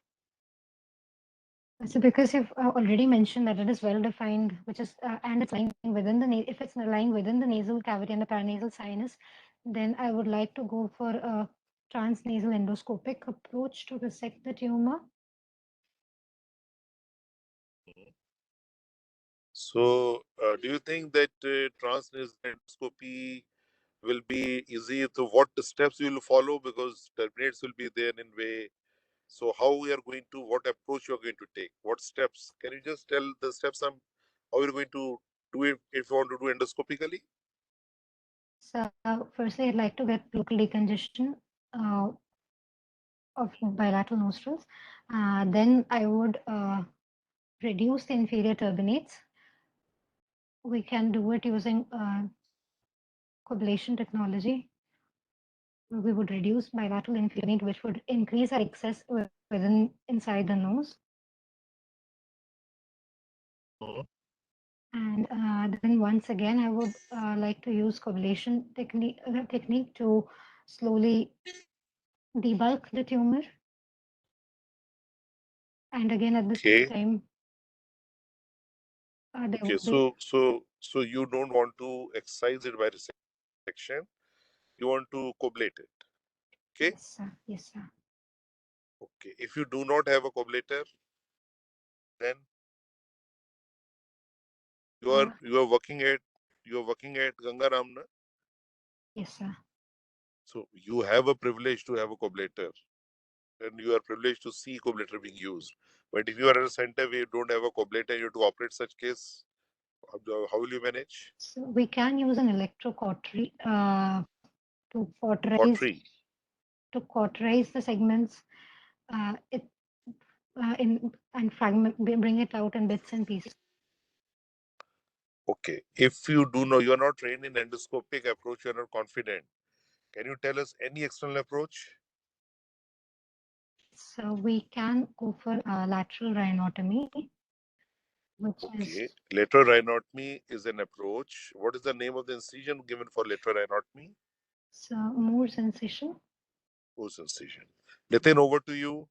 So because you've already mentioned that it is well defined, which is and it's lying within the if it's lying within the nasal cavity and the paranasal sinus, then I would like to go for a transnasal endoscopic approach to resect the tumor. So, do you think that transnasal endoscopy will be easy? So, what steps you will follow? Because terminates will be there in way. So, how we are going to, what approach you are going to take? What steps? Can you just tell the steps? How you're going to do it if you want to do endoscopically? So firstly, I'd like to get local decongestion of bilateral nostrils. Then I would reduce the inferior turbinates we can do it using coblation technology. We would reduce bilateral inflammation, which would increase our excess inside the nose. And then once again, I would like to use coblation technique to slowly debulk the tumor. And again, at this Okay. time, there Okay. would be, So you don't want to excise it by resection. You want to coblate it. Okay. yes, sir. Yes, sir. Okay. If you do not have a coblator, then you are working at Gangaram, na? Yes, sir. So you have a privilege to have a coblator, and you are privileged to see coblator being used. But if you are at a center where you don't have a coblator, you have to operate such case. How will you manage? So we can use an electrocautery to Cautery. cauterize the segments and bring it out in bits and pieces. Okay. If you do know, you are not trained in endoscopic approach, you are not confident. Can you tell us any external approach? So we can go for lateral rhinotomy, which Okay. is Lateral rhinotomy is an approach. What is the name of the incision given for lateral rhinotomy? Moore's incision. Whose incision? Nitin, over to you.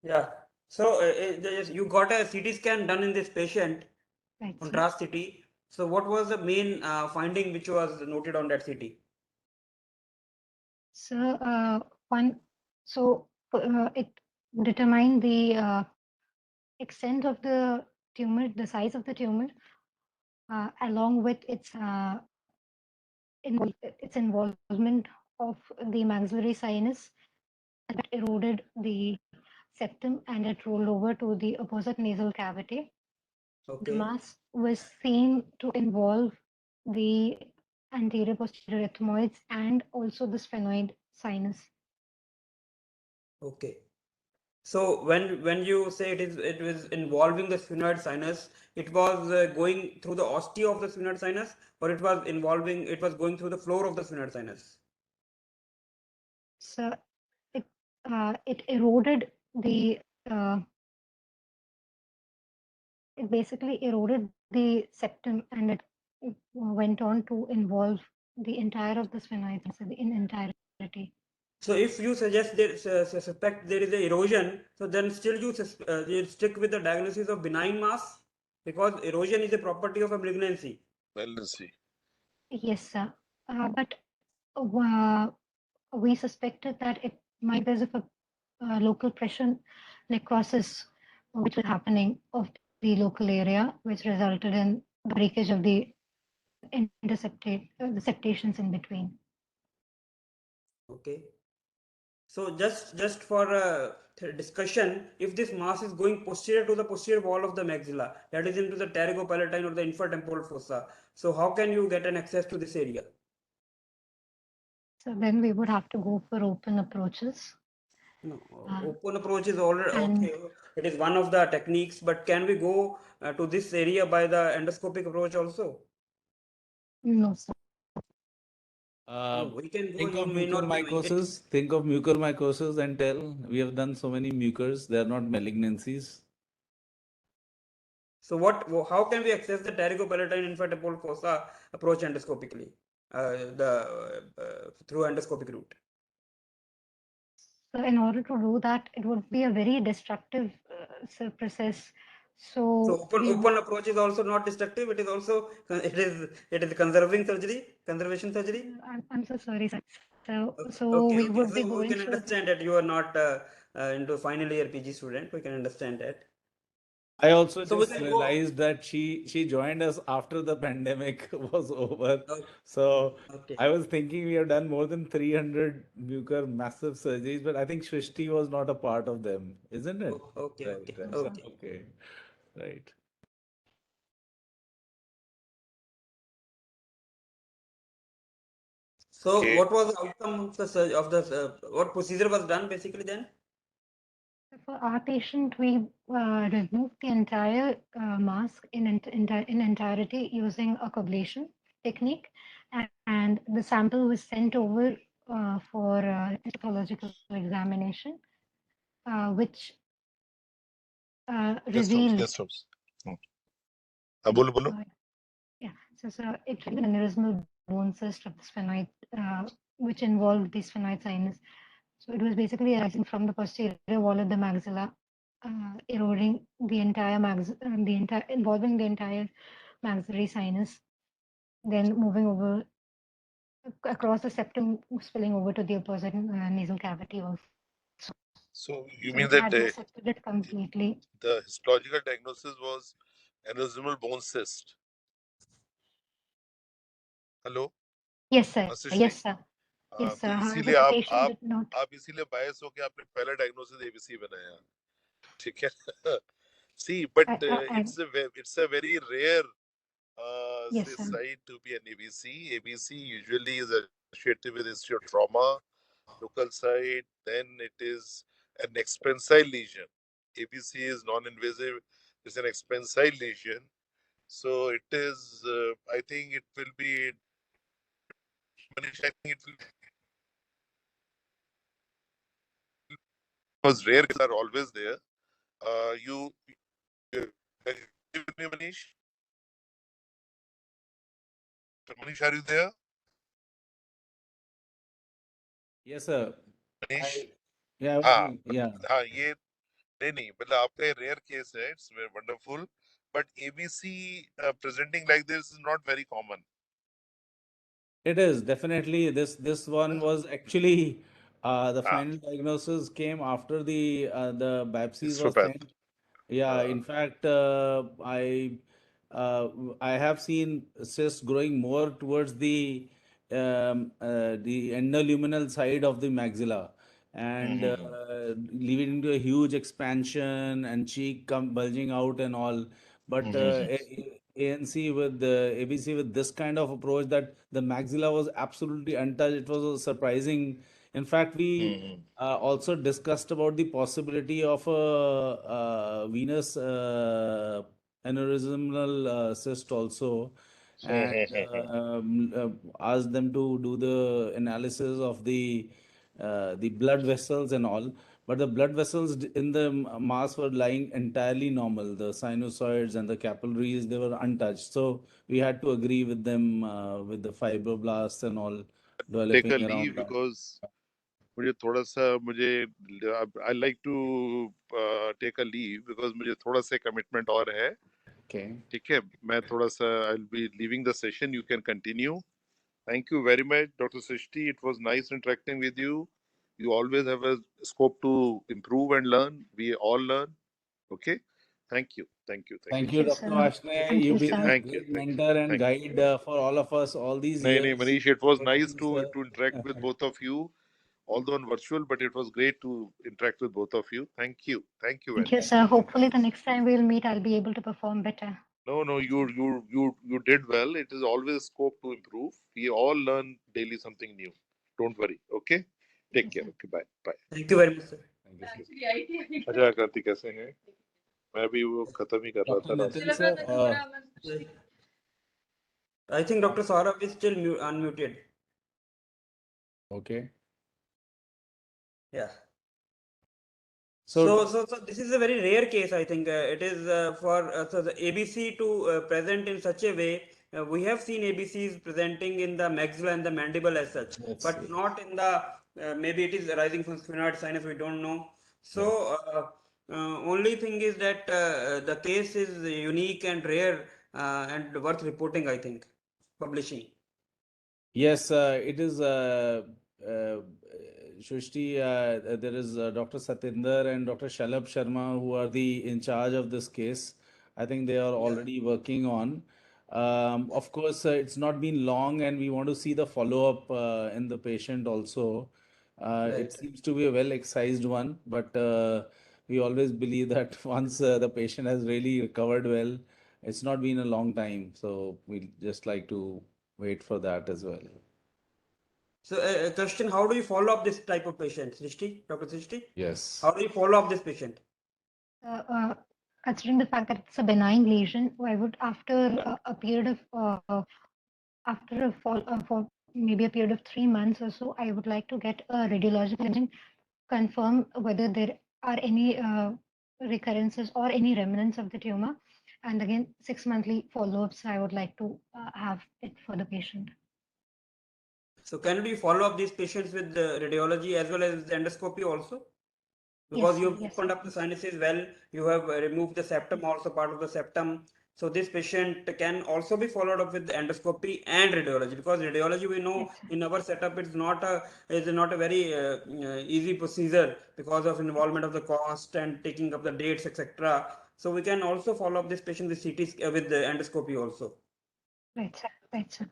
Yeah. So you got a CT scan done in this patient, Right, sir. contrast CT. So what was the main finding which was noted on that CT? So it determined the extent of the tumor, the size of the tumor, along with its involvement of the maxillary sinus that eroded the septum and it rolled over to the opposite nasal cavity. The Okay. mass was seen to involve the anterior posterior ethmoids and also the sphenoid sinus. Okay. So when you say it was involving the sphenoid sinus, it was going through the osteo of the sphenoid sinus, or it was going through the floor of the sphenoid sinus. So it eroded the it basically eroded the septum and it went on to involve the entire of the sphenoid sinus in entirety. So if you suggest suspect there is a erosion, so then still you stick with the diagnosis of benign mass, because erosion is a property of a malignancy. Malignancy. Yes, sir. But we suspected that it might be because of a local pressure necrosis which was happening of the local area, which resulted in the breakage of the the septations in between. Okay. So just for discussion, if this mass is going posterior to the posterior wall of the maxilla, that is into the pterygopalatine or the infratemporal fossa, so how can you get an access to this area? So then we would have to go for open approaches. No, open approach is already okay. It is one of the techniques, but can we go to this area by the endoscopic approach also? No, sir. No, we can go. Think You of may not be knowing it. mucormycosis. Think of mucormycosis and tell. We have done so many mucors. They are not malignancies. So how can we access the pterygopalatine infratemporal fossa approach endoscopically? Through endoscopic route. So in order to do that, it would be a very destructive process. So So open approach is also not destructive. It is also conservation surgery. I'm so sorry, sir. So Okay, we okay. would be So we going can through. understand that you are not into final year PG student. We can understand that. I also So we just can go. realized that she joined us after the pandemic was over. Oh, So okay. I was thinking we have done more than 300 mucor massive surgeries, but I think Shrishti was not a part of them, isn't it? Okay, Right, okay, right. okay. Okay, right. So Okay. what was the outcome of the what procedure was done basically then? For our patient, we removed the entire mask in entirety using a coblation technique, and the sample was sent over for pathological examination, which revealed. Just bolo bolo. Yeah, so it was an aneurysmal bone cyst of the sphenoid, which involved the sphenoid sinus. So it was basically arising from the posterior wall of the maxilla, eroding the entire involving the entire maxillary sinus, then moving over across the septum, spilling over to the opposite nasal cavity also. So you So mean we that had dissected it completely. the histological diagnosis was aneurysmal bone cyst? Hello, Yes, sir. Srishti? Yes, sir. Yes, तो sir. However, इसीलिए the patient did not. आप इसीलिए बायस हो के आपने पहला diagnosis ABC बनाया, ठीक है? See, but it's a very rare Yes, sir. site to be an ABC. ABC usually is associated with history of trauma, local site, then it is an expensile lesion. ABC is non-invasive, it's an expensile lesion. So it is, I think it will be, Manish, I think it will, because rare cases are always there. You agree with me, Manish? Manish, are you there? Yes, sir. Manish? Yeah, yeah. हाँ ये नहीं मतलब आपका rare case है, it's wonderful, but ABC presenting like this is not very common. It is definitely this one was actually the Ah, final diagnosis came after the biopsies was histopath. sent. Yeah, in fact, I have seen cysts growing more towards the endoluminal side of the maxilla, and leading to a huge expansion and cheek bulging out and all. But ANC with the ABC with this kind of approach that the maxilla was absolutely untouched. It was surprising. In fact, we also discussed about the possibility of a venous aneurysmal cyst also, and asked them to do the analysis of the blood vessels and all. But the blood vessels in the mass were lying entirely normal. The sinusoids and the capillaries, they were untouched. So we had to agree with them with the fibroblasts and all Take a developing leave around that. because मुझे थोड़ा सा मुझे I like to take a leave because मुझे थोड़ा सा commitment और है. Okay. ठीक है, मैं थोड़ा सा I'll be leaving the session. You can continue. Thank you very much, Dr. Srishti. It was nice interacting with you. You always have a scope to improve and learn. We all learn. Okay. Thank you. Thank you. Thank Thank you. you, Thank you, Dr. sir. Varshney. Thank you, You've been sir. a Thank you. great Thank you. mentor and Thank you. guide for all of us all these No, years. Manish, it was nice Patience, to interact with both of you, although on virtual, but it was great to interact with both of you. Thank you. Thank you very Thank you, much. sir. Hopefully, the next time we'll meet, I'll be able to perform better. No, you did well. It is always scope to improve. We all learn daily something new. Don't worry. Okay. Take Yes, care. sir. Okay. Bye. Bye. Thank you very much, sir. अच्छा कार्तिक कैसे हैं? मैं भी वो खत्म ही कर रहा Dr. था Nitin, sir. I think Dr. Saurabh is still unmuted. Okay. Yeah. So, So this is a very rare case. I think it is for so the ABC to present in such a way. We have seen ABCs presenting in the maxilla and the mandible as such, but not in the maybe it is arising from sphenoid sinus. We don't know. So only thing is that the case is unique and rare and worth reporting. I think publishing. yes, it is Shrishti, there is Dr. Satinder and Dr. Shalabh Sharma who are the in charge of this case. I think they are already working on. Of course, it's not been long, and we want to see the follow-up in the patient also. It seems to be a well excised one, but we always believe that once the patient has really recovered well, it's not been a long time. So we just like to wait for that as well. So a question, how do you follow up this type of patient, Srishti, Dr. Srishti? Yes. How do you follow up this patient? Considering the fact that it's a benign lesion, I would, after a period of after for maybe a period of 3 months or so, I would like to get a radiological imaging, confirm whether there are any recurrences or any remnants of the tumor. And again, 6 monthly follow-ups I would like to have it for the patient. So can you follow up these patients with the radiology as well as the endoscopy also? Because Yes, you've yes. opened up the sinuses well, you have removed the septum, also part of the septum. So this patient can also be followed up with endoscopy and radiology, because radiology, we know Yes, sir. in our setup it's not a very easy procedure because of involvement of the cost and taking up the dates, etc. So we can also follow up this patient with CT with the endoscopy also. Right, sir. Right, sir.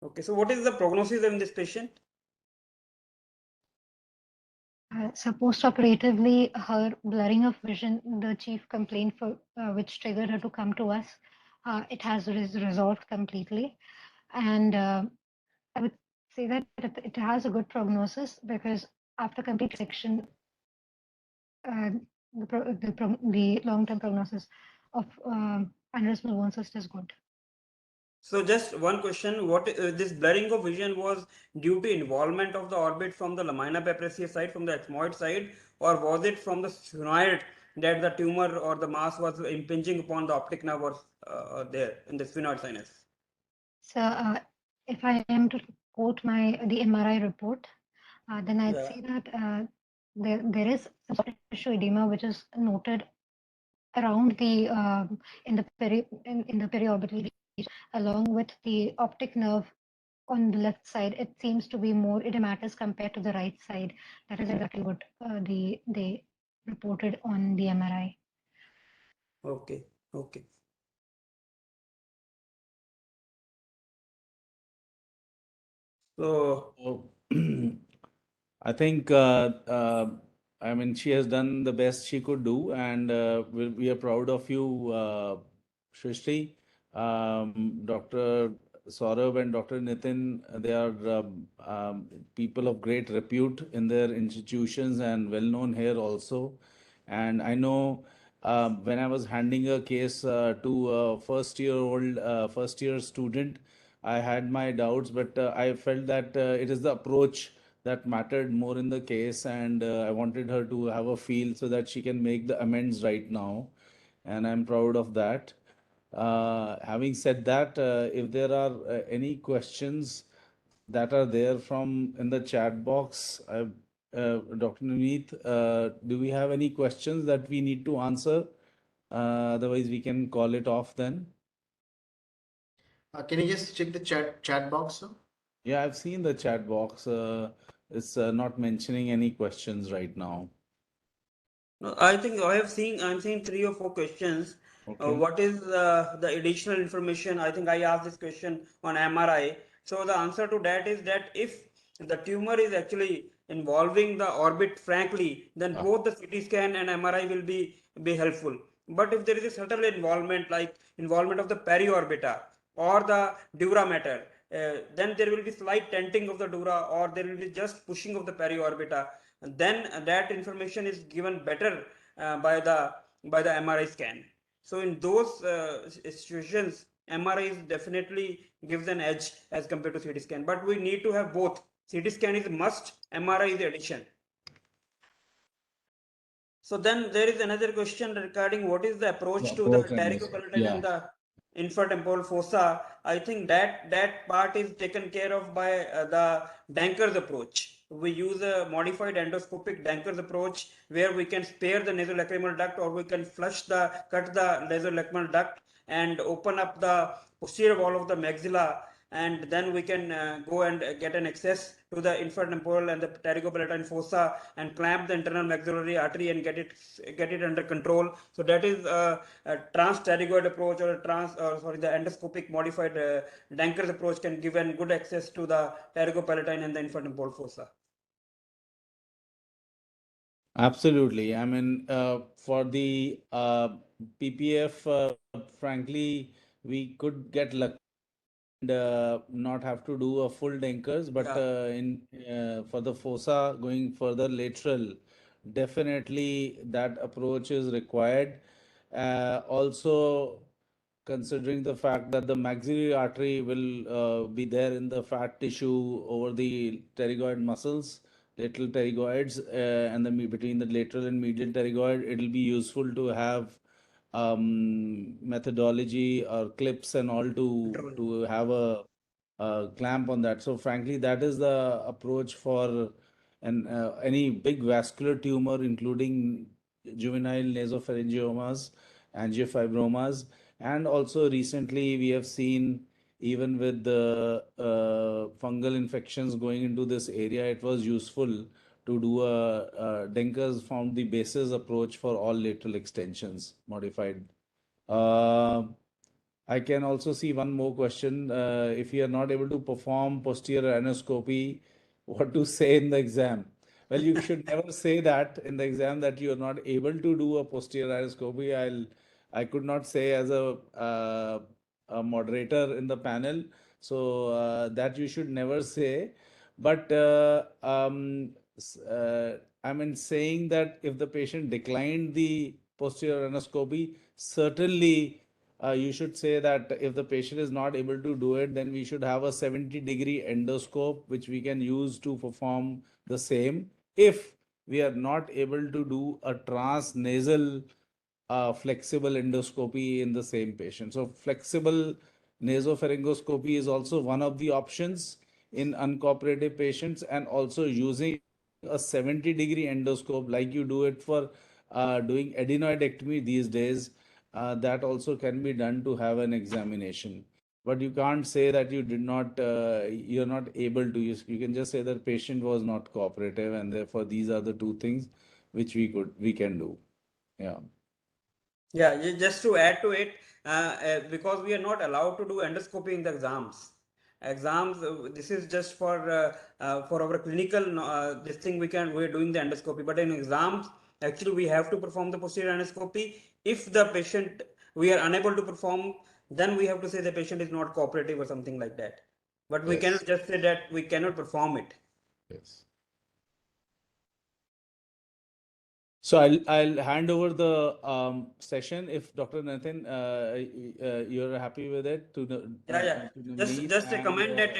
Okay, so what is the prognosis in this patient? So post-operatively, her blurring of vision, the chief complaint for which triggered her to come to us, it has resolved completely. And I would say that it has a good prognosis, because after complete section, uh, the long-term prognosis of aneurysmal bone cyst is good. So just one question, what this blurring of vision was due to involvement of the orbit from the lamina papraceus side, from the ethmoid side, or was it from the sphenoid that the tumor or the mass was impinging upon the optic nerve or there in the sphenoid sinus? So if I am to quote the MRI report, then I'd Yeah. say that there is some soft tissue edema which is noted around the in the periorbital region, along with the optic nerve on the left side. It seems to be more edematous compared to the right side. That is exactly what they reported on the MRI. Okay. Okay. So So, I think, I mean, she has done the best she could do, and we are proud of you, Shrishti. Dr. Saurabh and Dr. Nitin, they are people of great repute in their institutions and well known here also. And I know when I was handing a case to a first year student, I had my doubts, but I felt that it is the approach that mattered more in the case, and I wanted her to have a feel so that she can make the amends right now, and I'm proud of that. Having said that, if there are any questions that are there from in the chat box, Dr. Naveed, do we have any questions that we need to answer? Otherwise, we can call it off then. Can you just check the chat box, sir? Yeah, I've seen the chat box. It's not mentioning any questions right now. no, I think I'm seeing 3 or 4 questions. Okay. What is the additional information? I think I asked this question on MRI. So the answer to that is that if the tumor is actually involving the orbit frankly, then Ah, both the CT scan and MRI will be helpful. But if there is a subtle involvement, like involvement of the periorbita or the dura mater, then there will be slight tenting of the dura, or there will be just pushing of the periorbita. Then that information is given better by the MRI scan. So in those situations, MRI is definitely gives an edge as compared to CT scan. But we need to have both. CT scan is a must, MRI is the addition. So then there is another question regarding what is the approach yeah, to the both ends. pterygopalatine Yeah. and the infratemporal fossa. I think that part is taken care of by the Danker's approach. We use a modified endoscopic Danker's approach where we can spare the nasolacrimal duct, or we can cut the nasolacrimal duct and open up the posterior wall of the maxilla, and then we can go and get an access to the infratemporal and the pterygopalatine fossa and clamp the internal maxillary artery and get it under control. So that is a trans-pterygoid approach, or the endoscopic modified Danker's approach can give an good access to the pterygopalatine and the infratemporal fossa. Absolutely. I mean, for the PPF, frankly, we could get lucky not have to do a full Denkers, but Yeah. for the fossa going further lateral, definitely that approach is required. Also, considering the fact that the maxillary artery will be there in the fat tissue over the pterygoid muscles, lateral pterygoids, and between the lateral and medial pterygoid, it will be useful to have methodology or clips and all to have a clamp on that. So frankly, that is the approach for any big vascular tumor, including juvenile nasopharyngiomas, angiofibromas, and also recently we have seen even with the fungal infections going into this area, it was useful to do Denkers found the basis approach for all lateral extensions modified. I can also see one more question. If you are not able to perform posterior anoscopy, what to say in the exam? Well, you should never say that in the exam that you are not able to do a posterior anoscopy. I could not say as a moderator in the panel, so that you should never say. But I mean, saying that if the patient declined the posterior anoscopy, certainly you should say that if the patient is not able to do it, then we should have a 70-degree endoscope, which we can use to perform the same. If we are not able to do a transnasal flexible endoscopy in the same patient. So flexible nasopharyngoscopy is also one of the options in uncooperative patients, and also using a 70-degree endoscope like you do it for doing adenoidectomy these days. That also can be done to have an examination. But you can't say that you did not, you're not able to. You can just say that patient was not cooperative, and therefore these are the two things which we can do. Yeah. Yeah, just to add to it, because we are not allowed to do endoscopy in the exams. This is just for our clinical this thing we're doing the endoscopy, but in exams actually we have to perform the posterior endoscopy. If the patient we are unable to perform, then we have to say the patient is not cooperative or something like that. But we cannot just say that we cannot perform it. Yes. So I'll hand over the session if Dr. Nathan, you're happy with it to Yeah. to Just a Navneet comment that and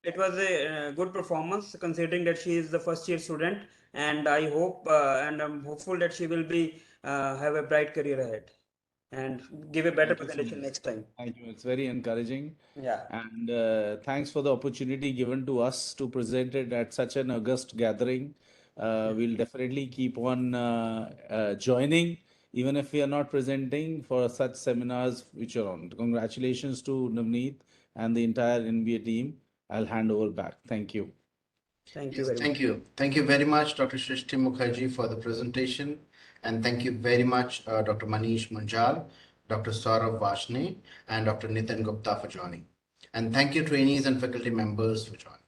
it was a good performance considering that she is the first year student, and I hope and I'm hopeful that she will be have a bright career ahead and give a better thank you so presentation much. next time. Thank you. It's very encouraging. Yeah. And thanks for the opportunity given to us to present it at such an august gathering. We'll definitely keep on joining, even if we are not presenting for such seminars which are on. Congratulations to Navneet and the entire NBA team. I'll hand over back. Thank you. Thank you Yes, very much. thank you. Thank you very much, Dr. SRISHTI Mukherjee, for the presentation. And thank you very much, Dr. Manish Munjal, Dr. Saurav Vashne, and Dr. Nitin Gupta for joining. And thank you, trainees and faculty members for joining.